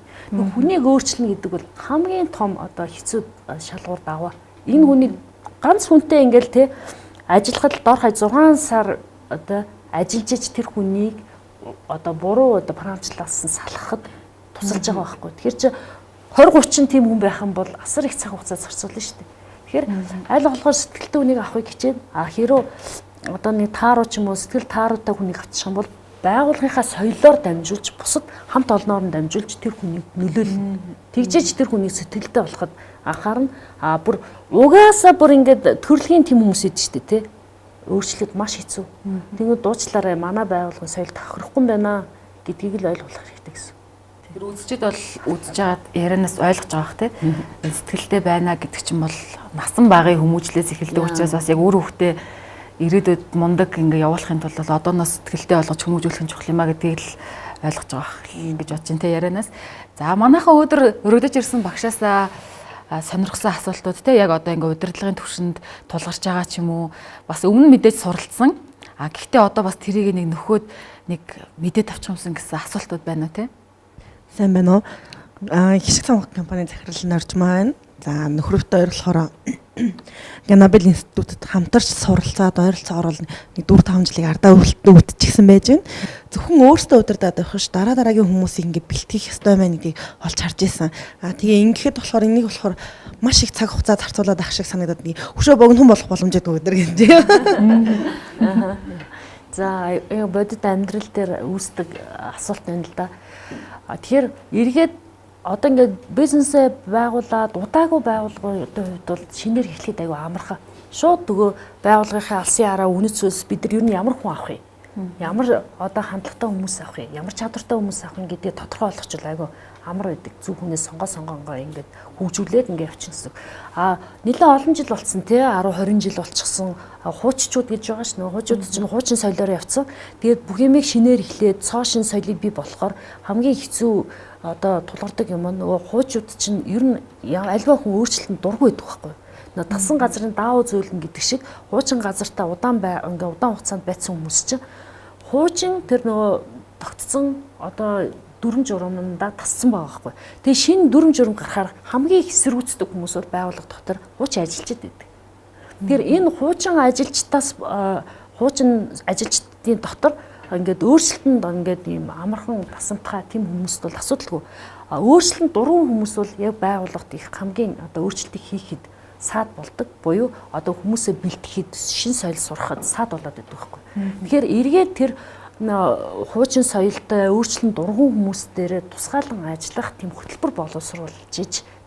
Хүнийг өөрчлөнө гэдэг бол хамгийн том одоо хэцүү шалгуур даваа. Энэ хүнийг ганц хүнтэй ингээл те ажиллахад дор хай 6 сар одоо ажиллаж ич тэр хүнийг одоо буруу одоо парамчлаас нь салахад тусалж байгаа байхгүй. Тэгэхээр чи 20-30 тийм хүн байх юм бол асар их цаг хугацаа зарцуулна шүү дээ. Тэгэхээр аль болохоор сэтгэлтэй хүнийг авахыг хичээн. Хэрөө одоо нэг тааруу ч юм уу сэтгэл тааруутай хүнийг авчих юм бол байгууллагынхаа соёлоор дамжуулж бусад хамт олноор нь дамжуулж тэр хүнийг нөлөөлнө. Тэгжээж тэр хүнийг сэтгэлтэй болоход анхаарна. Бүр угаасаа бүр ингээд төрөлхийн тэм хүмүүс идэв шүү дээ тий. Өөрчлөлт маш хэцүү. Тэгвэл дуучлаарай манай байгууллагын соёл тохирохгүй юм байна гэдгийг л ойлгох хэрэгтэй гэсэн. Тэр үзчихэд бол үзэж байгаад ярианаас ойлгож байгаа бах тий. Сэтгэлтэй байна гэдэг чинь бол насан багын хүмүүжлээс эхэлдэг учраас бас яг үр хөвгтөө ирээдүйд мундаг ингээ явуулахын тулд бол одооноос сэтгэлтэй болгож хүмүүжүүлэх нь чухал юм а гэдгийг л ойлгож байгаа гэж бодож байна тий ярианаас. За манайхаа өдөр өргөдөж ирсэн багшаасаа сонирхсан асуултууд те яг одоо ингээ удирдлагын төвшөнд тулгарч байгаа ч юм уу бас өмнө мэдээж суралцсан. Гэхдээ одоо бас тэрийг нэг нөхөд нэг мэдээд авчихсан гэсэн асуултууд байна те. Сайн байна уу? Хишиг сонгох компани захирал Норж маань. За нөхрөвтэй ойрлохоор Ганабел институтэд хамтарч суралцаад ойролцоо орол нэг 4-5 жилийн ардаа үлдчихсэн байж байна. Зөвхөн өөртөө удирдаад байх ш дараагийн хүмүүсийг ингээ бэлтгэх ёстой байна гэдгийг олж харж ирсэн. Тэгээ ингэхэд болохоор энийг болохоор маш их цаг хугацаа зарцуулаад ах шиг санагдаад нэг хөшөө богинохон болох боломжтой өдөр гэж. За бодит амьдрал дээр үүсдэг асуулт байна л да. Тэгэхээр эргээд одоо ингээд бизнесээ байгуулад удаагүй байгууллагын хувьд бол шинээр эхлэхэд айгүй амархан. Шууд нөгөө байгууллагынхаа алсын араа үнэт зүйлс бид нар ер нь ямар хүн авах юм? Ямар одоо хандлагатай хүмүүс авах юм? Ямар чадвартай хүмүүс авах юм гэдгийг тодорхой болгочихвол айгүй амар байдаг. Зүг хүнээс сонгоо ингээд хөгжүүлээд ингээд явчихсан. Нэлээд олон жил болцсон тий 10-20 жил болчихсон. Хууччууд гэж байгаа ш. Хуучууд чинь хуучин соёлоор явцсан. Тэгээд бүх юмыг шинээр эхлээд цоо шин соёлыг бий болохоор хамгийн хэцүү одоо тулгардаг юм нөгөө хуучууд чинь ер нь альва хүн өөрчлөлтөнд дургүй байдаг байхгүй. Нөгөө тасан газрын даав зөөлнө гэдэг шиг хуучин газартаа удаан хугацаанд байцсан хүмүүс чинь хуучин тэр нөгөө тогтцсон одоо дүрм журамнда тассан байгаа байхгүй. Тэгээ шинэ дүрм журам гарахаар хамгийн их эсэргүүцдэг хүмүүс бол байгууллага дотор хуучин ажилчид байдаг. Тэгэхээр энэ хуучин ажилчдын дотор ингээд өөрчлөлтөнд ингээд ийм амархан тасамтгай тийм хүмүүст бол асуудалгүй. Өөрчлөлтөнд дургүй хүмүүс бол яг байгууллагт их хамгийн одоо өөрчлөлтийг хийхэд саад болдог. Буюу одоо хүмүүсээ бэлтгэхэд шин соёл сурахад саад болоод байдаг байхгүй. Тэгэхээр эргээд тэр хуучин соёлтой өөрчлөлтөнд дургүй хүмүүс дээр тусгаалan ажиллах тийм хөтөлбөр боловсруулж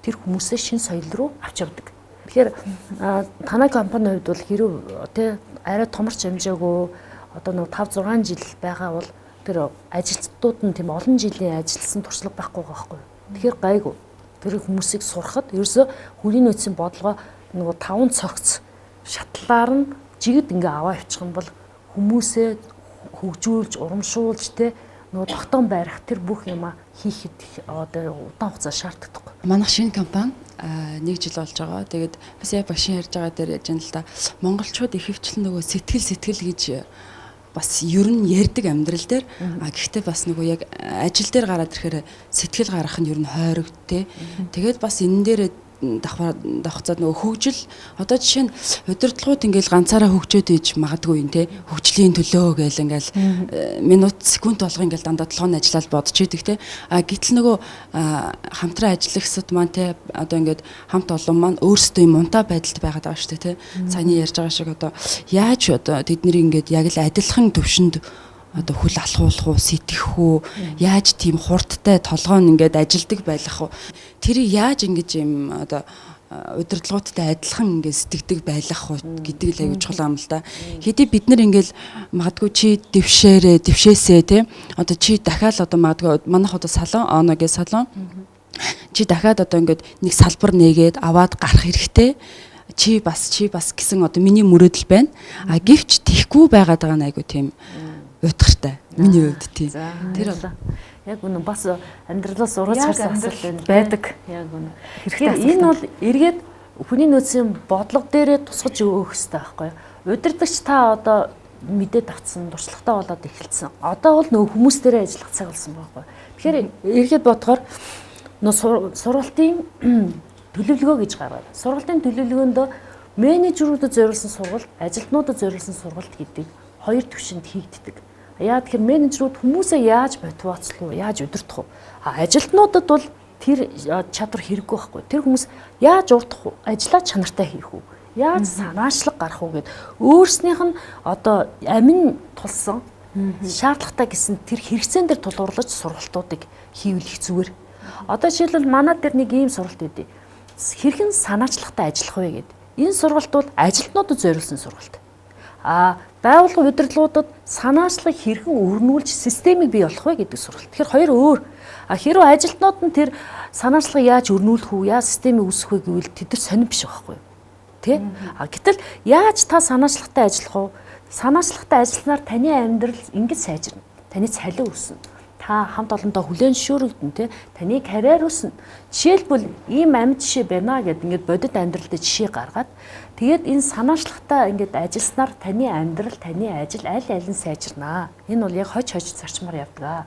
тэр хүмүүсээ шин соёл руу авч явдаг. Тэгэхээр танай компанийн хувьд бол хэрэг тий арай томорч амжаагүй одоо нэг 5-6 жил байгаа бол тэр ажилтнууд нь тийм олон жилийн ажилласан туршлага байхгүй байгаа байхгүй. Тэгэхээр гайгүй. Тэр хүмүүсийг сурахад ерөөсө хүрийн нөөцийн бодлогоо нөгөө 5 цогц шатлаар нь жигд ингээ аваа явчих юм бол хүмүүсээ хөгжүүлж, урамшуулж те нөгөө тогтоон байрах тэр бүх юма хийхэд одоо удаан хугацаа шаарддаг. Манайх шинэ компани 1 жил болж байгаа. Тэгээд бас яг багшийн ярьж байгаа дээр яж нь л да монголчууд их хвчлэн нөгөө сэтгэл гэж бас ер нь ярьдаг амьдрал дээр гэхдээ бас нөгөө яг ажил дээр гараад ирэхээр сэтгэл гарах нь ер нь хойрог те. Тэгээд бас энэ дээр давхцаад нөгөө хөгжил одоо жишээ нь удирдлагууд ингээл ганцаараа хөгжөөд иж магадгүй юм те хөгжлийн төлөө гээл ингээл минут секунд болгоо ингээл дандаа толгойн ажиллаад бодож идэг те гэтэл нөгөө хамтран ажиллагчид маань те одоо ингээд хамт олон маань өөрсдөө юм унтаа байдалд байгаад байгаа шүү дээ те саяны ярьж байгаа шиг одоо яаж одоо тэд нэр ингээд яг л адилхан төвшөнд одоо хүл алхуулах уу сэтгэх үү яаж тийм хурдтай толгойн ингээд ажилдаг байх уу тэрийг яаж ингэж юм одоо удирдлагуудтай адилхан ингээд сэтгэдэг байх уу гэдэг л аягүй чухал юм л да. Хэдий бид нар ингээд магадгүй чи дэвшээсээ те одоо чи дахиад одоо магадгүй манайх одоо салон оногийн салон чи дахиад одоо ингээд нэг салбар нээгээд аваад гарах хэрэгтэй чи бас гэсэн одоо миний мөрөөдөл байна. Гэвч тийхгүй байгаад байгаа нь аягүй тийм утгартай. Миний хувьд тийм. Тэр бол яг үнэ бас амьдралаас ураж харсан асуудал байдаг. Яг үнэ. Тэгэхээр энэ бол эргээд хүний нөөцийн бодлого дээрээ тусгаж өгөх хэрэгтэй байхгүй юу? Удирдагч та одоо мэдээд авцсан, туршлагатай болоод эхэлсэн. Одоо бол нөгөө хүмүүс дээрээ ажиллах цаг болсон байхгүй юу? Тэгэхээр эргээд бодохоор нөгөө сургалтын төлөвлөгөө гэж гаргаад. Сургалтын төлөвлөгөөнд менежерүүдэд зориулсан сургалт, ажилтнуудад зориулсан сургалт гэдэг хоёр түвшинд хийгддэг. Яа тэгэхээр менежерүүд хүмүүсээ яаж мотивацлах уу, яаж удирдах уу? Ажилтнуудад бол тэр чадвар хэрэггүй байхгүй. Тэр хүмүүс яаж урдах уу, ажиллаа чанартай хийх үү? Яаж санаачлаг гарах уу гэд өөрснийх нь одоо амин тулсан шаардлагатай гэсэн тэр хэрэгцээн дээр тулгуурлаж сургалтуудыг хийвэл их зүгээр. Одоо жишээлбэл манай дээр нэг ийм сургалт өгдөө. Хэрхэн санаачлагтай ажиллах вэ гэд. Энэ сургалт бол ажилтнуудад зориулсан сургалт. Байгууллага удирдлагуудад санаачлаг хэрхэн өрнүүлж системийг бий болох вэ гэдэг сургалт. Тэгэхээр хоёр өөр. Хэрвээ ажилтнууд нь тэр санаачлагыг яаж өрнүүлэх үү, яаж системийг үүсгэх вэ гэвэл тэд нар сонирн биш байхгүй юу? Тэ? Гэтэл яаж та санаачлагтай ажиллах вэ? Санаачлагтай ажилланаар таны амьдрал ингэж сайжирна. Таны цалин өснө. Та хамт олонтой хүлээн зөвшөөрөгдөн, тэ? Таны карьер өснө. Жишээлбэл ийм амьд жишээ байна гэдэг ингээд бодит амьдралд жишээ гаргаад тэгээд энэ санаачлагтай ингээд ажилласнаар таны амьдрал, таны ажил аль нь сайжирнаа. Энэ бол яг хож зарчмаар явдаг.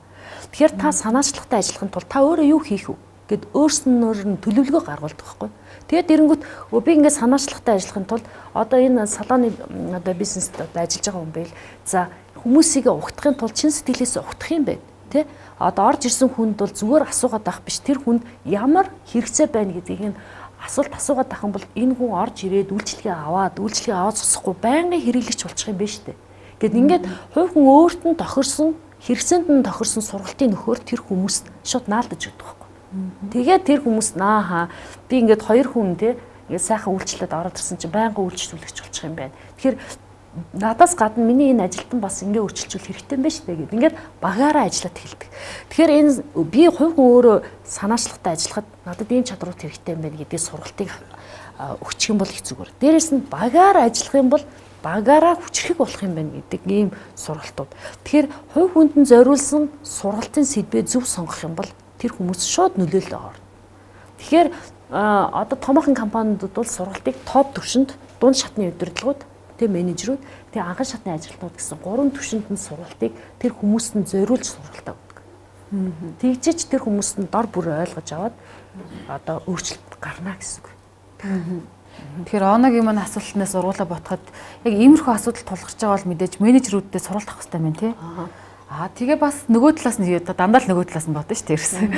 Тэгэхээр та санаачлагтай ажиллахын тулд та өөрөө юу хийх вэ гэд өөрснөөр нь төлөвлөгөө гаргадаг байхгүй. Тэгээд эрэнгүүт би ингээд санаачлагтай ажиллахын тулд одоо энэ салооны одоо бизнест одоо ажиллаж байгаа хүн байл. За хүмүүсийг угтахын тулд чин сэтгэлээс угтах юм байна. Тэ? Одоо орж ирсэн хүнд бол зүгээр асуугаад байх биш. Тэр хүнд ямар хэрэгцээ байна гэдгийг нь асуулт асуугаад байх юм бол энэ хүн орж ирээд үйлчлэгээ аваад сонсохгүй байнгын хэрэглэгч болчих юм байна шүү дээ. Гэт ингээд хувь хүн өөрт нь тохирсон хэрэгцээнд нь тохирсон сургалтын нөхөр тэр хүмүүст шууд наалдаж өгдөг байхгүй. Тэгээд тэр хүмүүс би ингээд хоёр хүн те ингээд сайхан үйлчлээд ороод ирсэн чинь байнгын үйлчлүүлэгч болчих юм байна. Тэгэхээр надаас гадна миний энэ ажилтан бас ингээд өөрчилжүүл хэрэгтэй юм байна шүү дээ гэд ингээд багаараа ажиллаад эхэлдэг. Тэгэхээр энэ би хувь хүн өөрөө санаачлагтай ажиллахад надад энэ чадрууд хэрэгтэй юм байна гэдгийг сургалтыг өгчих юм бол их зүгээр. Дээрээс нь багаараа ажиллах юм бол багаараа хүчрэх болох юм байна гэдэг ийм сургалтууд. Тэгэхээр хувь хүнд нь зориулсан сургалтын сэдвээ зөв сонгох юм бол тэр хүмүүс шууд нөлөөлөл орно. Тэгэхээр одоо томоохон компаниуд бол сургалтыг топ түвшинд дунд шатны удирдлагууд, тэг менежерүүд, тэг анхан шатны ажилтнууд гэсэн 3 түвшинд нь сургалтыг тэр хүмүүст нь зориулж сургалтаа өгдөг. Тэгжээч тэр хүмүүст нь дор бүр ойлгож аваад одоо өөрчлөлт гарна гэсэн үг. Тэгэхээр оногийн маань асуултнаас ургуулаа ботход яг иймэрхүү асуудал тулгарч байгаа бол мэдээж менежерүүдтэй суралт авах хэрэгтэй байна тий. Тэгээ бас нөгөө талаас нь дандаа л нөгөө талаас нь бодно шүү дээ ерөөсөн.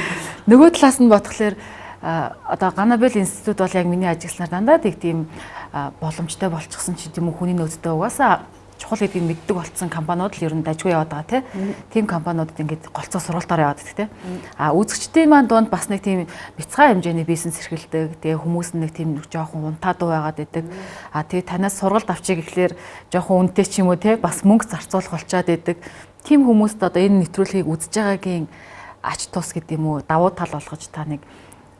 Нөгөө талаас нь бодхолоор одоо Ганабел институт бол яг миний ажигласнаар дандаа тийм боломжтой болчихсон ч гэдэм үү хүний нөөцтэй угаасаа чухал гэдгийг мэддэг болсон компаниуд л ер нь дажгүй яваад байгаа тийм компаниудад ингээд голцоо сургалтаар яваад байдаг үзэгчдийн маань дунд бас нэг тийм бяцхан хэмжээний бизнес эрхэлдэг. Тэгээ хүмүүс нэг тийм жоохон унтаадаг байгаад байдаг. Тэгээ танаас сургалт авчиг гэхлээр жоохон үнэтэй ч юм уу бас мөнгө зарцуулах болчаад байдаг. Тийм хүмүүст одоо энэ нэвтрүүлгийг үзэж байгаагийн ач тус гэдэг юм уу давуу тал болгож та нэг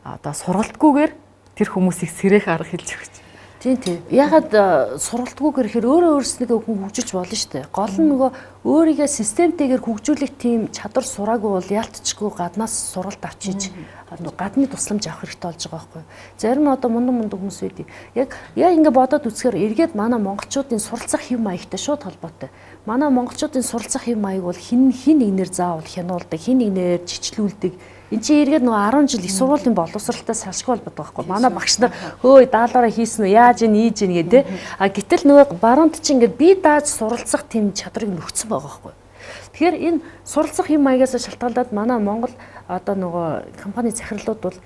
одоо сургалтгүйгээр тэр хүмүүсийг сэрэх арга хэлж өгч. Тийм. Ягаад сургалтгүйгээр ихээр өөрөө өөрснийгөө хүн хөгжүүлж болно шүү дээ. Гол нь нөгөө өөрийгөө системтэйгээр хөгжүүлэх тийм чадвар сураагүй бол яалтчгүй гаднаас сургалт авчиж гадны тусламж авах хэрэгтэй болж байгаа байхгүй. Зарим одоо мундаг хүмүүс үйдэг. Яг ингэ бодоод үзэхээр эргээд манай монголчуудын суралцах хэв маягтай шууд холбоотой. Манай монголчуудын суралцах хэв маяг бол хин нэгнэр заавал хянуулдаг, хин нэгнэр жичлүүлдэг. Энд чи эргээд нөгөө 10 жил их сургуулийн боловсралтай салшгүй болбод байгаа хгүй. Манай багш нар хөөе даалгавраа хийсэн үү, яаж ийж ийн гэдэг. Гэтэл нөгөө баруунд чи ингээд би дааж суралцах тийм чадрыг нөхцөн байгаа хгүй. Тэгэхээр энэ суралцах юм маягаас шалтгаалаад манай Монгол одоо нөгөө компани захирлууд бол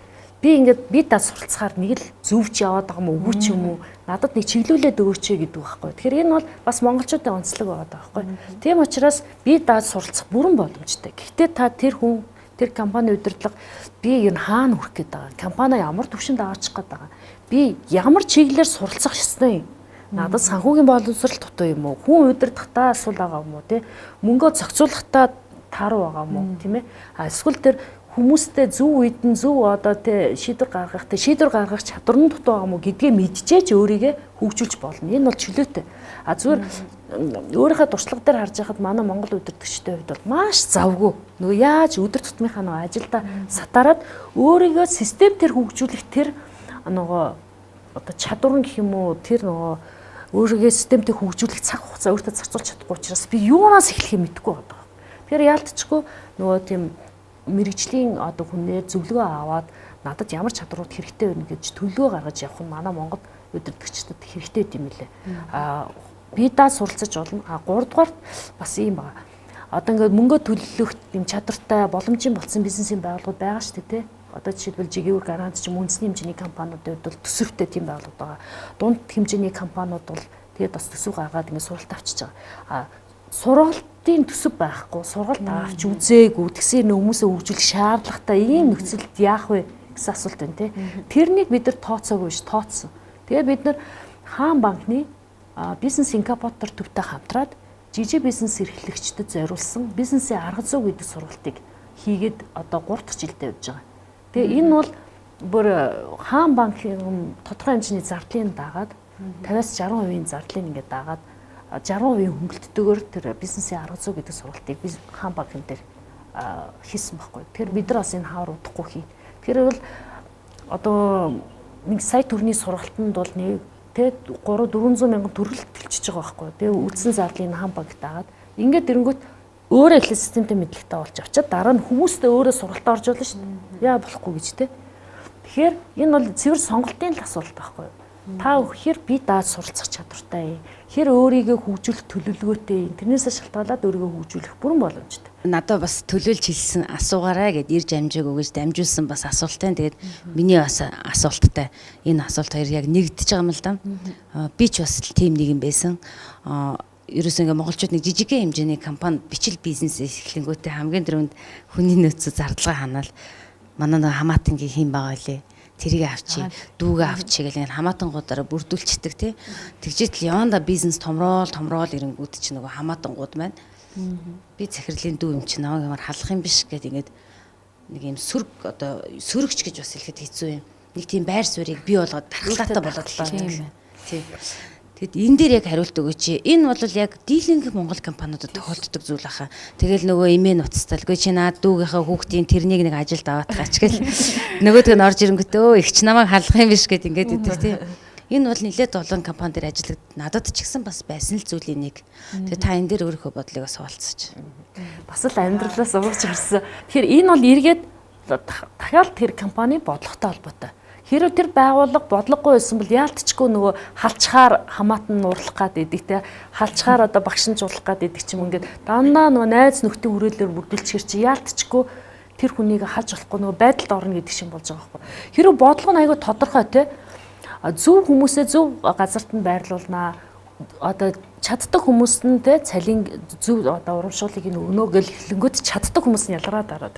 би ингээд би дааж суралцахаар нэг л зөвч яваад байгаа юм уу, үгүй ч юм уу, надад нэг чиглүүлээд өгөөч гэдэг байхгүй. Тэгэхээр энэ бол бас монголчуудын онцлог байгаа байхгүй. Тийм учраас би дааж суралцах бүрэн боломжтой. Гэхдээ та тэр хүн тэр компани удирдлага би энэ хаана хүрэх гээд байгаа. Компани ямар түвшинд аваачих гээд байгаа. Би ямар чиглэлээр суралцах ёстой юм. Надад санхүүгийн боловсрал дутуу юм уу? Хүн удирдахдаа асуул байгаа юм уу те? Мөнгөө зохицуулахдаа тааруу байгаа юм уу? Тийм ээ. Эсвэл тэр хүмүүстэй зөв үед нь зөв одоо те шийдвэр гаргах чадвар нь дутуу байгаа юм уу гэдгээ мэдчихэж өөрийгөө хөгжүүлж болно. Энэ бол чөлөөтэй. Зүгээр өөрийнхөө туршлага дээр харж байхад манай Монгол удирдагчдын хувьд бол маш завгүй. Нөгөө яаж өдөр тутмынхаа нөгөө ажилдаа сатараад өөрийгөө системээр хөгжүүлэх тэр нөгөө одоо чадвар нь гэх юм уу тэр нөгөө өөрийгөө системтэй хөгжүүлэх цаг хугацаа өөртөө зарцуулж чадахгүй учраас би юунаас эхлэхээ мэдэхгүй байгаа. Тэгэхээр яалтчгүй нөгөө тийм мэрэгжлийн одоо хүнээр зөвлөгөө аваад надад ямар чадварууд хэрэгтэй байна гэж төлөвлөгөө гаргаж явах нь манай Монгол удирдагчдад хэрэгтэй юм лээ. Би даа суралцаж болно. 3 дугаарт бас юм байна. Одоо ингээд мөнгө төлөх юм чадвартай боломжийн болсон бизнесийн байгууллагууд байгаа шүү дээ, тэ. Одоо жишээлбэл жигээр гарант ч юм үндэсний хэмжээний компаниудад бол төсөвтэй тийм байгууллагууд байгаа. Дунд хэмжээний компаниуд бол тэгээд бас төсөв гаргаад ингээд суралт авчиж байгаа. Сургалтын төсөв байхгүй, сургалт авч үзээгүй, тэгсээр хүмүүсээ хөгжүүлэх шаардлагатай ийм нөхцөлд яах вэ гэсэн асуулт байна, тэ. Тэрнийг бид нар тооцоогүй биш, тооцсон. Тэгээд бид нар хаан банкны бизнес инкубатор төвтэй хамтраад жижиг бизнес эрхлэгчдэд зориулсан бизнесийн арга зүй гэдэг сургалтыг хийгээд одоо 3 дахь жилдээ явж байгаа. Тэгээ энэ бол бүр хаан банкын тодорхой хэмжээний зардлын дагаад 50-60% зардлыг ингээд дагаад 60% хөнгөлтдөгөөр тэр бизнесийн арга зүй гэдэг сургалтыг biz хаан банкн дээр хийсэн байхгүй. Тэгэхээр бид нар бас энэ хавар удахгүй хий. Тэгэхээр бол одоо 1 сая төгрөгийн сургалтанд бол нэг тэ 300-400 мянган төгрөг төлчихөж байгаа байхгүй. Тэгээ үдсэн зардлыг хаан банк дагаад ингээд дэрэнгүүт өөрөө их системтэй мэдлэгтэй болж авчаад дараа нь хүмүүстэй өөрөө сургалтад орж болно шүү дээ. Яа болохгүй гэж тэ. Тэгэхээр энэ бол цэвэр сонголтын л асуулт байхгүй юу? Та хэр би даад суралцах чадвартай юм. Хэр өөрийгөө хөгжүүлэх төлөвлөгөөтэй юм. Тэрнээсээ шалтгаалаад өөрийгөө хөгжүүлэх бүрэн боломжтой. Надад бас төлөөлж хэлсэн асуугаарай гэд ирж амжаагүй гэж дамжуулсан бас асуулттай. Тэгээд миний бас асуулттай. Энэ асуулт хоёр яг нэгдэж байгаа юм л да. Би ч бас тийм нэг юм байсан. Ерөөсөө ингээ монголчууд нэг жижигхэн хэмжээний компани бичил бизнес эхлэнгүүтээ хамгийн дөрөнд хүний нөөцөө зардлага ханаал манай нэг хамаатангийн хин байгаа лээ. Тэрийг авчи, дүүгээ авчи гэл ингээ хамаатангуудаараа бүрдүүлчихдэг тий. Тэгжээтэл яванда бизнес томрол ирэнгүүт чи нөгөө хамаатангууд маань би захирлын дүү юм чи намайг ямар халах юм биш гэд ингээд нэг юм сөрөгч гэж бас хэлэхэд хэцүү юм. Нэг тийм байр суурийг бий болгоод дархлаатай болоод л тий. Тэгэд энэ дээр яг хариулт өгөөч. Энэ бол яг дийлэнх Монгол компаниудад тохиолддог зүйл аха. Тэгэл нөгөө эмээ нуцтал. Гүй чи наад дүүгийнхаа хүүхдийн тэрнийг нэг ажилд аваатгаач гэл. Нөгөөдг нь орж ирэнгүүт өө их ч намайг халах юм биш гэд ингээд идэв тий. Энэ бол нэлээд олон компани дээр ажиллагд надад ч гэсэн бас байсан л зүйлийн нэг. Тэгээ та энэ дээр өөрийнхөө бодлыг бас хуваалцаж. Бас л амьдралаас урагч харсан. Тэгэхээр энэ бол эргээд дахиад тэр компани бодлоготой холбоотой. Хэрэв тэр байгууллага бодлогогүй байсан бол яалтчгүй нөгөө халчхаар хамаатан нуурлах гад идэг те халчхаар одоо багшин жуулах гад идэг ч юм ингээд дандаа нөгөө найз нөхдийн хүрээлэлээр бүрдүүлчихэр чи яалтчгүй тэр хүнийг хаж болохгүй нөгөө байдалд орно гэдэг шиг болж байгаа байхгүй. Хэрэв бодлого нь айгүй тодорхой те зөв хүмүүсээ зөв газарт нь байрлуулнаа одоо чаддаг хүмүүст нь те цалин зөв одоо урамшуулыг нь өгнө гэл хэлэнгүүт чаддаг хүмүүс нь ялгараад ороод.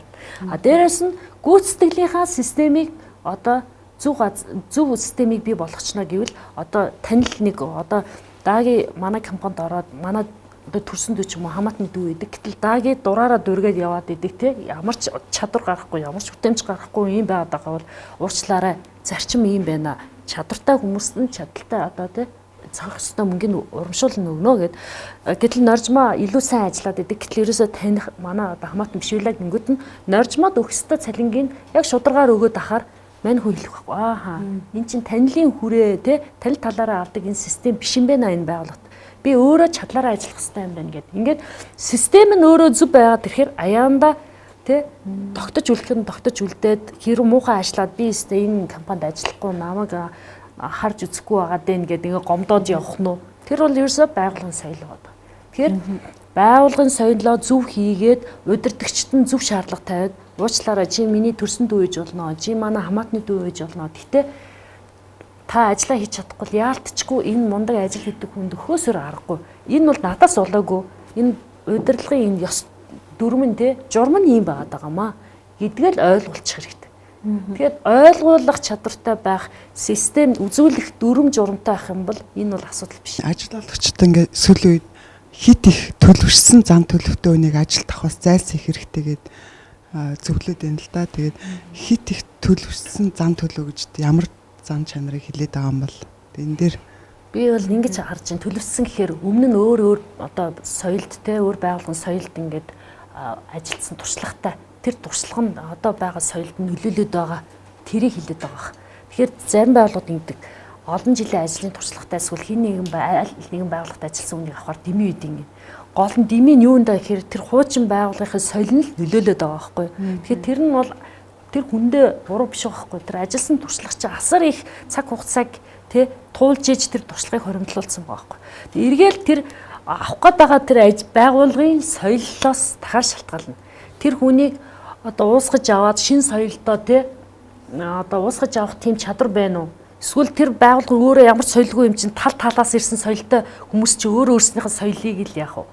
Дээрээс нь гүйцэтгэлийнхаа системийг одоо зөв системийг бий болгочно гэвэл одоо танил нэг одоо даагийн манай компанид ороод манай одоо төрсөн дүү ч юм уу хамаатны дүү идэг. Гэтэл даагийн дураараа дургээд яваад идэг те ямар ч чадвар гарахгүй ямар ч бүтээмж гарахгүй юм байгаад байгаа бол уучлаарай зарчим юм байна. Чадвартай хүмүүст нь чадaltaй одоо те цаах хөстөө мөнгөний урамшуулна өгнө гэд гэтэл норжмаа илүү сайн ажиллаад идэг. Гэтэл ерөөсөө таних манай одоо хамаатан биш үлэг нэнгүүд нь норжмаад өгөх хөстөө цалингийн яг шударгаар өгөөд ахаар мань хүн хэлэх байхгүй. Ааха. Энд чинь танилын хүрээ те танил талаараа авдаг энэ систем биш юм байна энэ байгууллагт. Би өөрөө чадлаараа ажиллах хэрэгтэй юм байна гэд. Ингээд систем нь өөрөө зөв байгаад ирэхээр аяанда те тогтож үлдээд хэрэг муухай ажиллаад би өстэй энэ компанид ажиллахгүй намайг харж үзэхгүй байгаад байна гэд ингээ гомдоод явах нь. Тэр бол ерөөсөө байгууллагын соёл байгаа. Тэгэхээр байгууллагын соёлоо зөв хийгээд удирдагчд нь зөв шаардлага тавиад уучлаарай чи миний төрсөн дүү ээж болно. Чи манай хамаатны дүү ээж болно. Гэтэ та ажиллаа хийж чадахгүй яалтчгүй энэ мундаг ажил хийдэг хүнд өхөөсөр аргагүй. Энэ бол надаас болоогүй. Энэ удирдлагын энэ ёс дүрмэн те журам нь юм байгаад байгаамаа гэдгээл ойлгуулчих хэрэгтэй. Тэгэхээр ойлгуулах чадвартай байх систем үзүүлэх дүрм журамтай байх юм бол энэ бол асуудал биш. Ажиллагчид ингээд сүүлийн үед хит их төлөвшсөн зан төлөвтэй үнийг ажилд авахаас зайлсхийх хэрэгтэй гэдэг зөвлөд байна л да. Тэгээд хит их төлөвшсөн зан төлөв гэж ямар зан чанарыг хилээд байгаа юм бол энэ дээр би бол ингэж харж байна. Төлөвсөн гэхээр өмнө нь өөр одоо соёлд те өөр байгууллагын соёлд ингээд ажилдсан туршлагатай тэр туршлага нь одоо байгаа соёлд нөлөөлөд байгаа тэрийг хилээд байгаа. Тэгэхээр зарим байгууллагууд ингэдэг олон жилийн ажлын туршлагатай эсвэл хин нэгэн байгууллагад ажилласан хүнийг авахар дэмий үйд ингэ. Гол нь дэмий нь юунд гэхээр тэр хуучин байгууллагын соёл нь нөлөөлөд байгаа байхгүй. Тэгэхээр тэр нь бол тэр хүндээ буруу биш байхгүй. Тэр ажилласан туршлага чи асар их цаг хугацааг тэ туулж иж тэр туршлагыг хоримтлуулсан байгаа байхгүй. Эргээл тэр авах гээд байгаа тэр байгууллагын соёлоос дахаар шалтгаална. Тэр хүнийг одоо уусгаж аваад шин соёлдоо тэ одоо уусгаж авах тийм чадвар байна уу? Эсвэл тэр байгууллага өөрөө ямар ч соёлгүй юм чинь тал талаас ирсэн соёлтой хүмүүс чи өөрөө өөрснийхээ соёлыг л яах вэ?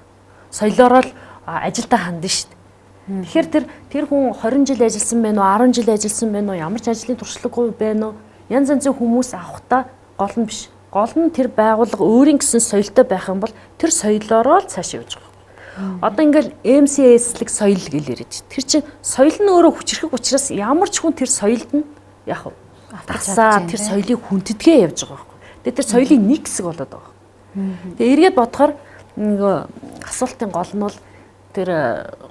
Соёлоороо л ажилдаа хандна шүү дээ. Тэгэхээр тэр хүн 20 жил ажилласан байна уу, 10 жил ажилласан байна уу, ямар ч ажлын туршлагагүй байна уу? Янз янзын хүмүүс авахдаа гол нь биш. гол нь тэр байгууллага өөрийн гэсэн соёлтой байх юм бол тэр соёлоороо л цааш явж байгаа. Одоо ингээл MCS-лэг соёл гэж ярьж. Тэр чинь соёл нь өөрөө хүчрэх учраас ямар ч хүн тэр соёлд нь яг тасаа тэр соёлыг хүндэтгээ явж байгаа байхгүй. Тэгээ тэр соёлын нэг хэсэг болоод байгаа. Тэгээ эргээд бодохоор нөгөө асуултын гол нь бол тэр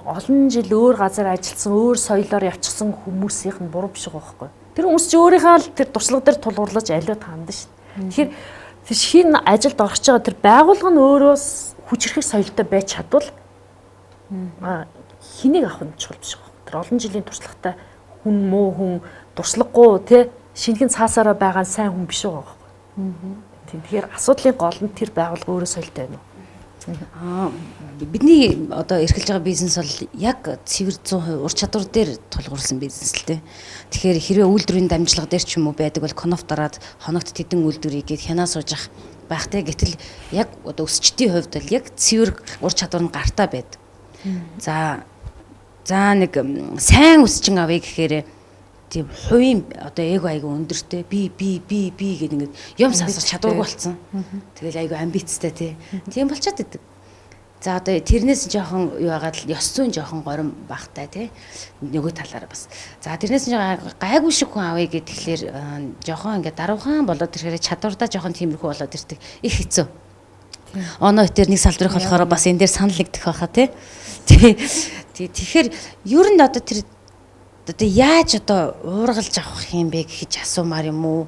олон жил өөр газар ажилласан, өөр соёлоор явчихсан хүмүүсийнх нь буруу биш байгаа байхгүй. Тэр хүмүүс чи өөрийнхөө л тэр туршлага дээр тулгуурлаж аливаа таандаа шүү. Тэгэхээр тэр шинэ ажилд орж байгаа тэр байгууллага нь өөрөө хүчрэх соёлтой байж чадвал хэнийг авах нь чухал биш байгаа. Тэр олон жилийн туршлагатай хүн муу хүн туршлагагүй те шинхэн цаасаараа байгаа сайн хүн биш байгаа байхгүй. Тэгэхээр асуудлын гол нь тэр байгууллага өөрөө соёлтой байна уу? Бидний одоо эрхэлж байгаа бизнес бол яг цэвэр 100% ур чадвар дээр тулгуурласан бизнес л дээ. Тэгэхээр хэрвээ үйлдвэрийн дамжлага дээр ч юм уу байдаг бол коноф дараад хоногт тэдэн үйлдвэрийг гээд хянаа сууж ах байхтай. Гэтэл яг одоо өсчтийн хувьд бол яг цэвэр ур чадвар нь гартаа байдаг. За нэг сайн өсчин авъя гэхээр тийм хувийн одоо эго айгу өндөртэй би гэдэг ингээд юм сасах чадваргүй болсон. Тэгэл айгу амбицтай тийм болчиход идэг. За одоо тэрнээс жоохон юу яагаад л ёс зүйн жоохон горим багтай тий нөгөө талаараа бас. За тэрнээс гайгүй шиг хүн авъя гэхэлэр жоохон ингээд даруухан болоод ирэхээр чадвардаа жоохон тиймэрхүү болоод ирдэг. Их хэцүү. Оноо өтер нэг салбарыг болохоор бас энэ дээр санал нэгдэх байхаа тий. Тэгэхээр ер нь одоо тэр одоо яаж одоо уургалж авах юм бэ гэж асуумаар юм уу?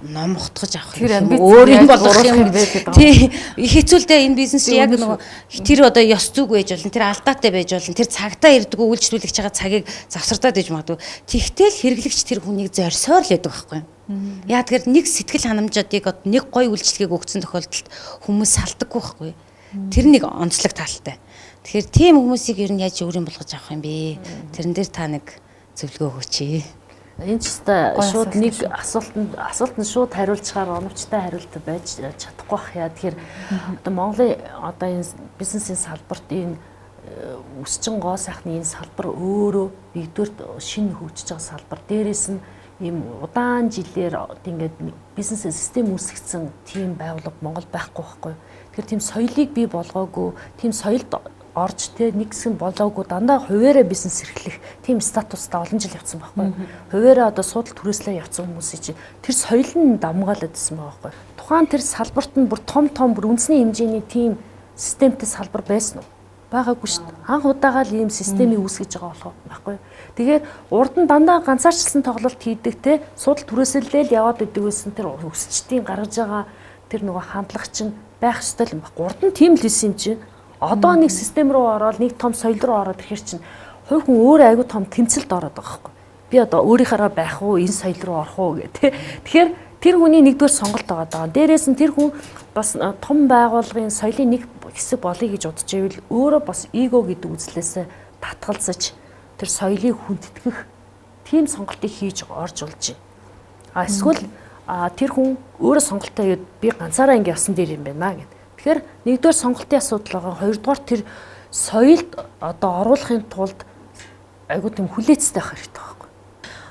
Ном утгаж авах юм уу? Өөр юм болгох юм бэ гэдэг. Тий. Хэцүүлдэ энэ бизнес яг нөгөө тэр одоо ёс зүг байж болно, тэр алдаатай байж болно, тэр цагтаа ирдэггүй үйлчлүүлэгч байгаа цагийг завсардаад иж магадгүй. Тэгтэл хэрэглэгч тэр хүнийг зорьсоор л яадаг байхгүй юу? Яа тэгэхээр нэг сэтгэл ханамжуудыг одоо нэг гоё үйлчлэгийг өгсөн тохиолдолд хүмүүс салдаггүй байхгүй юу? Тэр нэг онцлог талтай. Тэгэхээр тийм хүмүүсийг ер нь яаж өөрийн болгож авах юм бэ? Тэрэн дээр та нэг зөвлөгөө өгөөч. Энэ ч та шууд нэг асуултанд шууд хариулцгаар оновчтой хариулт байж чадахгүй бах яа. Тэгэхээр одоо Монголын одоо энэ бизнесийн салбарт энэ өсчин гоо сайхны энэ салбар өөрөө нэгдүгээр шинэ хөгжиж байгаа салбар. Дээрээс нь ийм удаан жилээр ингээд бизнес систем үүсгэсэн тийм байгууллага Монгол байхгүй байхгүй. Тэгэхээр тийм соёлыг бий болгоогүй, тийм соёлд орж нэг хэсэг болоогүй дандаа хуваараа бизнес эрхлэх тийм статустай олон жил явцсан байхгүй. Хуваараа одоо суудал түрээслээ явцсан хүмүүсийн чинь тэр соёл нь дамгаалаад байсан байхгүй. Тухайн тэр салбарт нь бүр том бүр үндэсний хэмжээний тийм системтэй салбар байсан уу? Байгаагүй шүү дээ. Анх удаага л ийм системийг үүсгэж байгаа болох байхгүй. Тэгэхээр урд нь дандаа ганцаарчлсан тоглолт хийдэг те суудал түрээслэлээ л яваад идэг байсан тэр өсчтийн гаргаж байгаа тэр нөгөө хандлага чинь байх ёстой юм байхгүй. Урд нь тийм л байсан юм чинь. Одоо нэг систем рүү ороод нэг том соёл руу ороод ирэхэр чинь хувь хүн өөрөө айгүй том тэмцэлд ороод байгаа байхгүй. Би одоо өөрийнхаараа байх уу, энэ соёл руу орох уу гэх. Тэгэхээр тэр хүний нэгдүгээр сонголт байгаа. Дээрээс нь тэр хүн бас том байгууллагын соёлын нэг хэсэг болъё гэж бодож ивэл өөрөө бас эго гэдэг үзлээсээ татгалзаж тэр соёлыг хүндэтгэх тийм сонголтыг хийж орж улж байна. Эсвэл тэр хүн өөрөө сонголтоо хийгээд би ганцаараа ингэ явсан дээр юм байна гэдэг. Тэгэхээр нэгдүгээр сонголтын асуудал байгаа. Хоёрдугаар тэр соёлд одоо оруулахын тулд айгуу тийм хүлээцтэй байх хэрэгтэй байхгүй.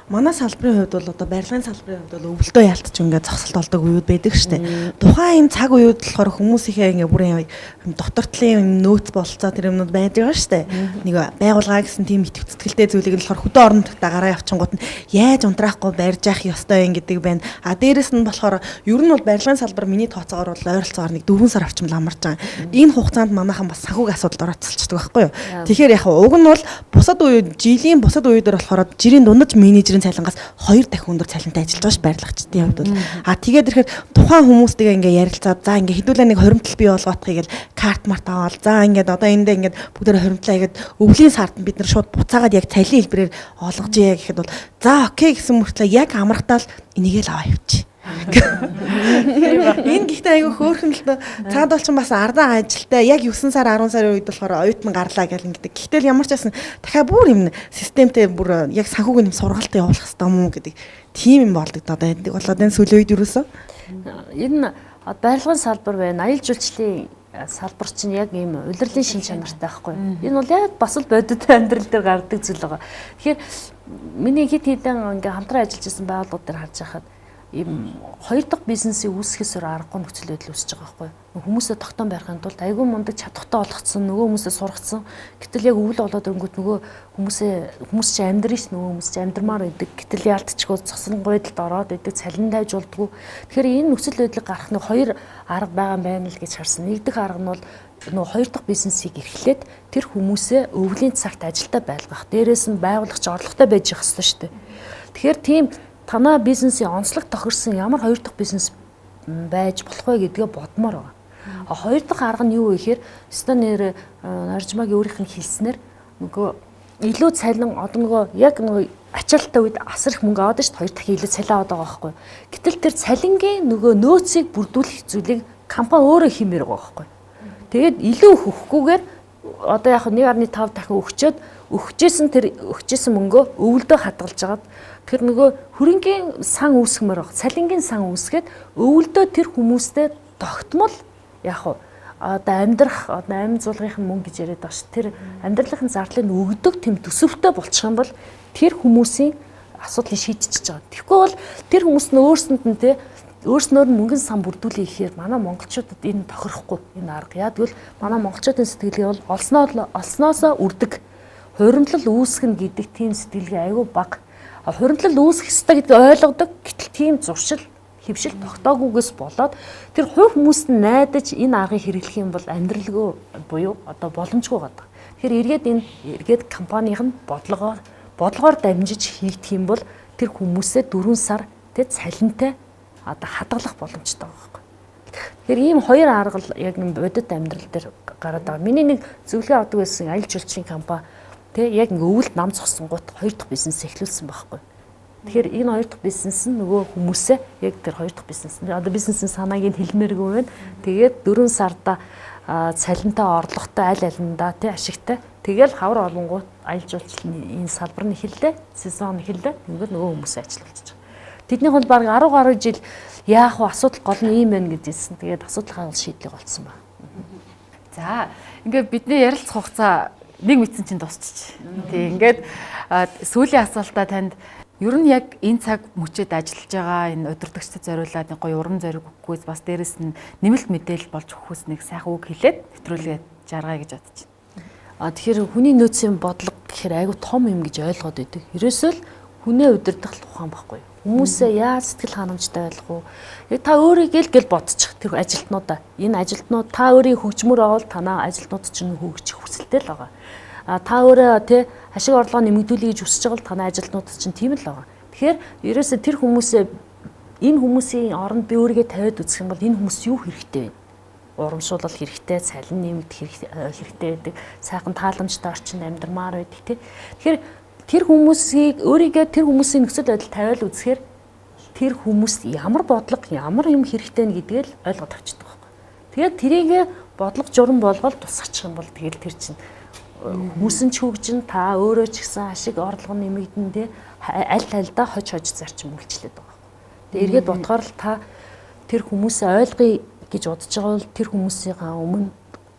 Манай салбарын хувьд бол одоо барилгын салбарын хувьд бол өвөлдөө ялтч ингээд зогсолт олдог үеуд байдаг штэ. Тухайн энэ цаг үеуд болохоор хүмүүсийнхээ ингээд бүрийн доктортлын нөөц бололцоо тэр юмнууд байдаг штэ. Нэг байгууллага гэсэн тийм итгэвчтэй зүйлийг нь болохоор хөдөө орон нутгад гараа явчихгууд нь яаж унтраахгүй барьж явах ёстой юм гэдэг байна. Дээрэс нь болохоор ер нь бол барилгын салбар миний тооцоогоор бол ойролцоогоор нэг 4 сар орчим ламарч байгаа. Энэ хугацаанд манайхан бас санхүүгийн асуудалд орооцолчдөг байхгүй юу. Тэгэхээр яг уг нь бол бусад үеуд жилийн бусад үеүүдээр болохоор жирийн дундаж менежер цалингаас 2 дахин өндөр цалинтай ажиллаж байгаа ш барилгачдын хувьд бол тэгээд ирэхээр тухайн хүмүүстэйгээ ингээ ярилцаад за ингээ хэдүүлээ нэг хоримтлал бий болгоохыг л карт март аваад за ингээд одоо эндээ ингээд бүгдээр хоримтлаа игээд өвлийн сард бид нар шууд буцаагаад яг цалин хэлбэрээр олгожээ гэхэд бол за окей гэсэн мөртлөө яг амрахтаа л энийгээ л аваа явчих. Энэ гэхдээ айгүй хөөрхөн л цаад бол ч бас ардаа ажилтай яг 9 сар 10 сарын үед болохоор оюутан гарлаа гэл ингэдэг. Гэхдээ ямар ч байсан дахиад бүр юм системтэй бүр яг санхүүгийн сургалт явуулах хэрэгтэй юм уу гэдэг тийм юм болдогдоод байдаг. Болоод энэ сүүлийн үед юусэн энэ барилгын салбар байна. Аялал жуулчлалын салбар чинь яг ийм улирлын шин чанартай байхгүй. Энэ бол яг бас л бодит амьдрал дээр гардаг зүйл байгаа. Тэгэхээр миний хэд хэдэн ингээ хамтран ажиллаж байсан байгууллагууд дээр харж байхад ийм хоёр дахь бизнесийг үүсгэхээс аргагүй нөхцөл байдал үүсэж байгаа байхгүй. Хүмүүсээ тогтоон байхын тулд айгүй мундаг чадвартай болгоцсон, нөгөө хүмүүсээ сургацсан. Гэтэл яг өвөл болоод өнгөт нөгөө хүмүүс чинь амьдрын ш нөгөө хүмүүс чинь амьдрмаар байдаг. Гэтэл яалтчгүй цосон гойдолд ороод идэг, цалин тавьж болдгоо. Тэгэхээр энэ нөхцөл байдлыг гаргах нэг хоёр арга байгаа юм байна л гэж харсан. Нэг дэх арга нь бол нөгөө хоёр дахь бизнесийг эрхлээд тэр хүмүүсээ өвлийн цагт ажилдаа байлгах. Дээрээс нь байгуулагч орлоготой байж явах хэрэгтэй шүү дээ. Тэгэхээр тийм танаа бизнесийн онцлог тохирсон ямар хоёр дахь бизнес байж болох вэ гэдгээ бодмоор байгаа. Хоёр дахь арга нь юу вэ гэхээр станер Наржмагийн өөрийнх нь хэлснээр нөгөө илүү цалин одоо нөгөө яг нөгөө ачаалттай үед асар их мөнгө аваад шүү дээ. Хоёр дахь илүү цалин аваад байгаа байхгүй. Гэтэл тэр цалингийн нөгөө нөөцийг бүрдүүлэх зүйлийг компани өөрөө хиймээр байгаа байхгүй. Тэгээд илүү өгөхгүйгээр одоо яг 1.5 дахин өгчээсэн мөнгөө өвөлдөө хадгалж агаад тэр нөгөө хөрөнгийн сан үүсгэмээр баг цалингийн сан үүсгээд өвөлдөө тэр хүмүүстэй тогтмол яг одоо амьдрах одоо амин зулгын мөнгө гэж яриад байгаа ш. Тэр амьдралын зардлыг өгдөг тэм төсөвтэй болчих юм бол тэр хүмүүсийн асуудлыг шийдчихэж байгаа. Тэгэхгүй бол тэр хүмүүс нь өөрсөнд нь те өөрснөөр нь мөнгөн сан бүрдүүлээ гэхээр манай монголчуудад энэ тохирохгүй энэ арга. Яг тэгвэл манай монголчуудын сэтгэлгээ бол олсноосоо үрдэг. Хуримтлал үүсгэн гэдэг тийм сэтгэлгээ аюу бага. Хуримтлал үүсэх ёстой гэдгийг ойлгодог. Гэтэл тийм зуршил хөвшил тогтоогүйгээс болоод тэр хувь хүмүүст нь найдаж энэ аргыг хэрэглэх юм бол амьдралгүй буюу одоо боломжгүй гадаг. Тэгэхээр эргээд компанийн нь бодлогоор дамжиж хийгдэх юм бол тэр хүмүүсээ 4 сар тэ цалинтай одоо хадгалах боломжтой байгаа байхгүй. Тэгэхээр ийм хоёр арга л яг нэг бодит амьдрал дээр гараад байгаа. Миний нэг зөвлөгөө авдаг байсан аялал жуулчлалын компани тэ яг нэг өвөлд нам зогсонгууд хоёр дахь бизнес эхлүүлсэн байхгүй. Тэгэхээр энэ хоёр дахь бизнес нь нөгөө хүмүүсээ яг тэр хоёр дахь бизнес нь одоо бизнесийн санааг нь хэлмээргүй байна. Тэгээд 4 сарда цалинтай орлоготой аль алиндаа тий ашигтай. Тэгэл хавар олонгууд аялал жуулчлалын энэ салбар нь эхэллээ. Сезон эхэллээ. Ингээд нөгөө хүмүүсээ ажилуулчих. Тэднийх бол баг 10 гаруй жил яах вэ асуудал гол нь ийм байна гэдээсэн. Тэгээд асуудлынхаа шийдлийг олцсон байна. За ингээд бидний ярилцах хугацаа нэг мэдсэн чинь дуусчих. Тий ингээд сүүлийн асуултаа танд ер нь яг энэ цаг мөчөд ажиллаж байгаа энэ удирдагчдад зориулаад нэг гоё урам зориг өгөхгүйс бас дээрэс нь нэмэлт мэдээлэл болж өгөхөөс нэг сайхан үг хэлээд нэвтрүүлгээ жаргая гэж бодож байна. Тэгэхээр хүний нөөцийн бодлого гэхээр айгүй том юм гэж ойлгоод байдаг. Ерөөсөө л хүнээ удирдах ухаан байхгүй. Хүмүүсээ яаж сэтгэл ханамжтай байх вэ? Яг та өөрийгөө гэл бодчих тэр ажилтнуудаа. Энэ ажилтнууд та өөрийн хөгжмөр авал танаа ажилтнууд чинь хөгжих хүсэлтэй л байгаа. Та өөрөө тий ашиг орлогоо нэмэгдүүлэе гэж хүсэж байгаа л танаа ажилтнууд чинь тийм л байгаа. Тэгэхээр ерөөсөө тэр хүмүүсээ энэ хүмүүсийн оронд би өөрийгөө тавиад үзэх юм бол энэ хүмүүс юу хэрэгтэй вэ? Урамшуулал хэрэгтэй, цалин нэмэгдэх хэрэгтэй байдаг. Сайхан тааламжтай орчинд амьдрмаар байдаг тий. Тэгэхээр тэр хүмүүсийг өөрийгөө тэр хүмүүсийн нөхцөл байдал тавиал үзэхээр тэр хүмүүст ямар бодлого, ямар юм хэрэгтэй нэ гэдгээ л ойлгоод авчдаг байхгүй. Тэгээд тэрийг бодлого журам болгоод тусгачих юм бол тэгэл тэр чинь хүмүүс нь ч хөгжин та өөрөө ч гэсэн ашиг орлого нэмэгдэн тий аль тайлдаа хож зарчим үйлчлээд байгаа байхгүй. Тэгээд эргээд бодохоор л та тэр хүмүүсээ ойлгоё гэж бодож байгаа бол тэр хүмүүсийн өмнө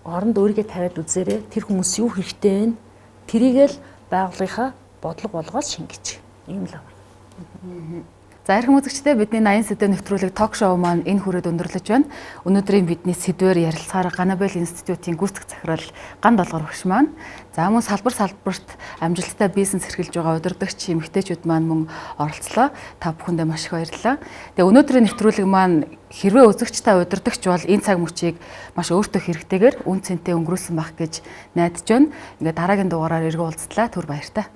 оронд өөрийгөө тавиад үзээрэй. Тэр хүмүүс юу хэрэгтэй вэ? Тэрийг л байгууллагынхаа бодлого болгоод шингэж. Ийм л байна. За эрхэм үзэгчдээ бидний 80 сэдвийн нэвтрүүлэг ток шоу маань энэ хүрээд өндөрлөж байна. Өнөөдрийн бидний сэдвээр ярилцахаар Ганабел институтийн гүйцэтгэх захирал Ган Долгор багш маань за мөн салбарт амжилттай бизнес эрхэлж байгаа удирдагч эмэгтэйчүүд маань мөн оролцлоо. Та бүхэндээ маш их баярлалаа. Тэгээ өнөөдрийн нэвтрүүлэг маань хэрвээ үзэгч та удирдагч бол энэ цаг мөчийг маш өөртөө хэрэгтэйгээр үн цэнтэй өнгөрүүлсэн байх гэж найдаж байна. Ингээ дараагийн дугаараар эргэн уулзлаа. Түр баяртай.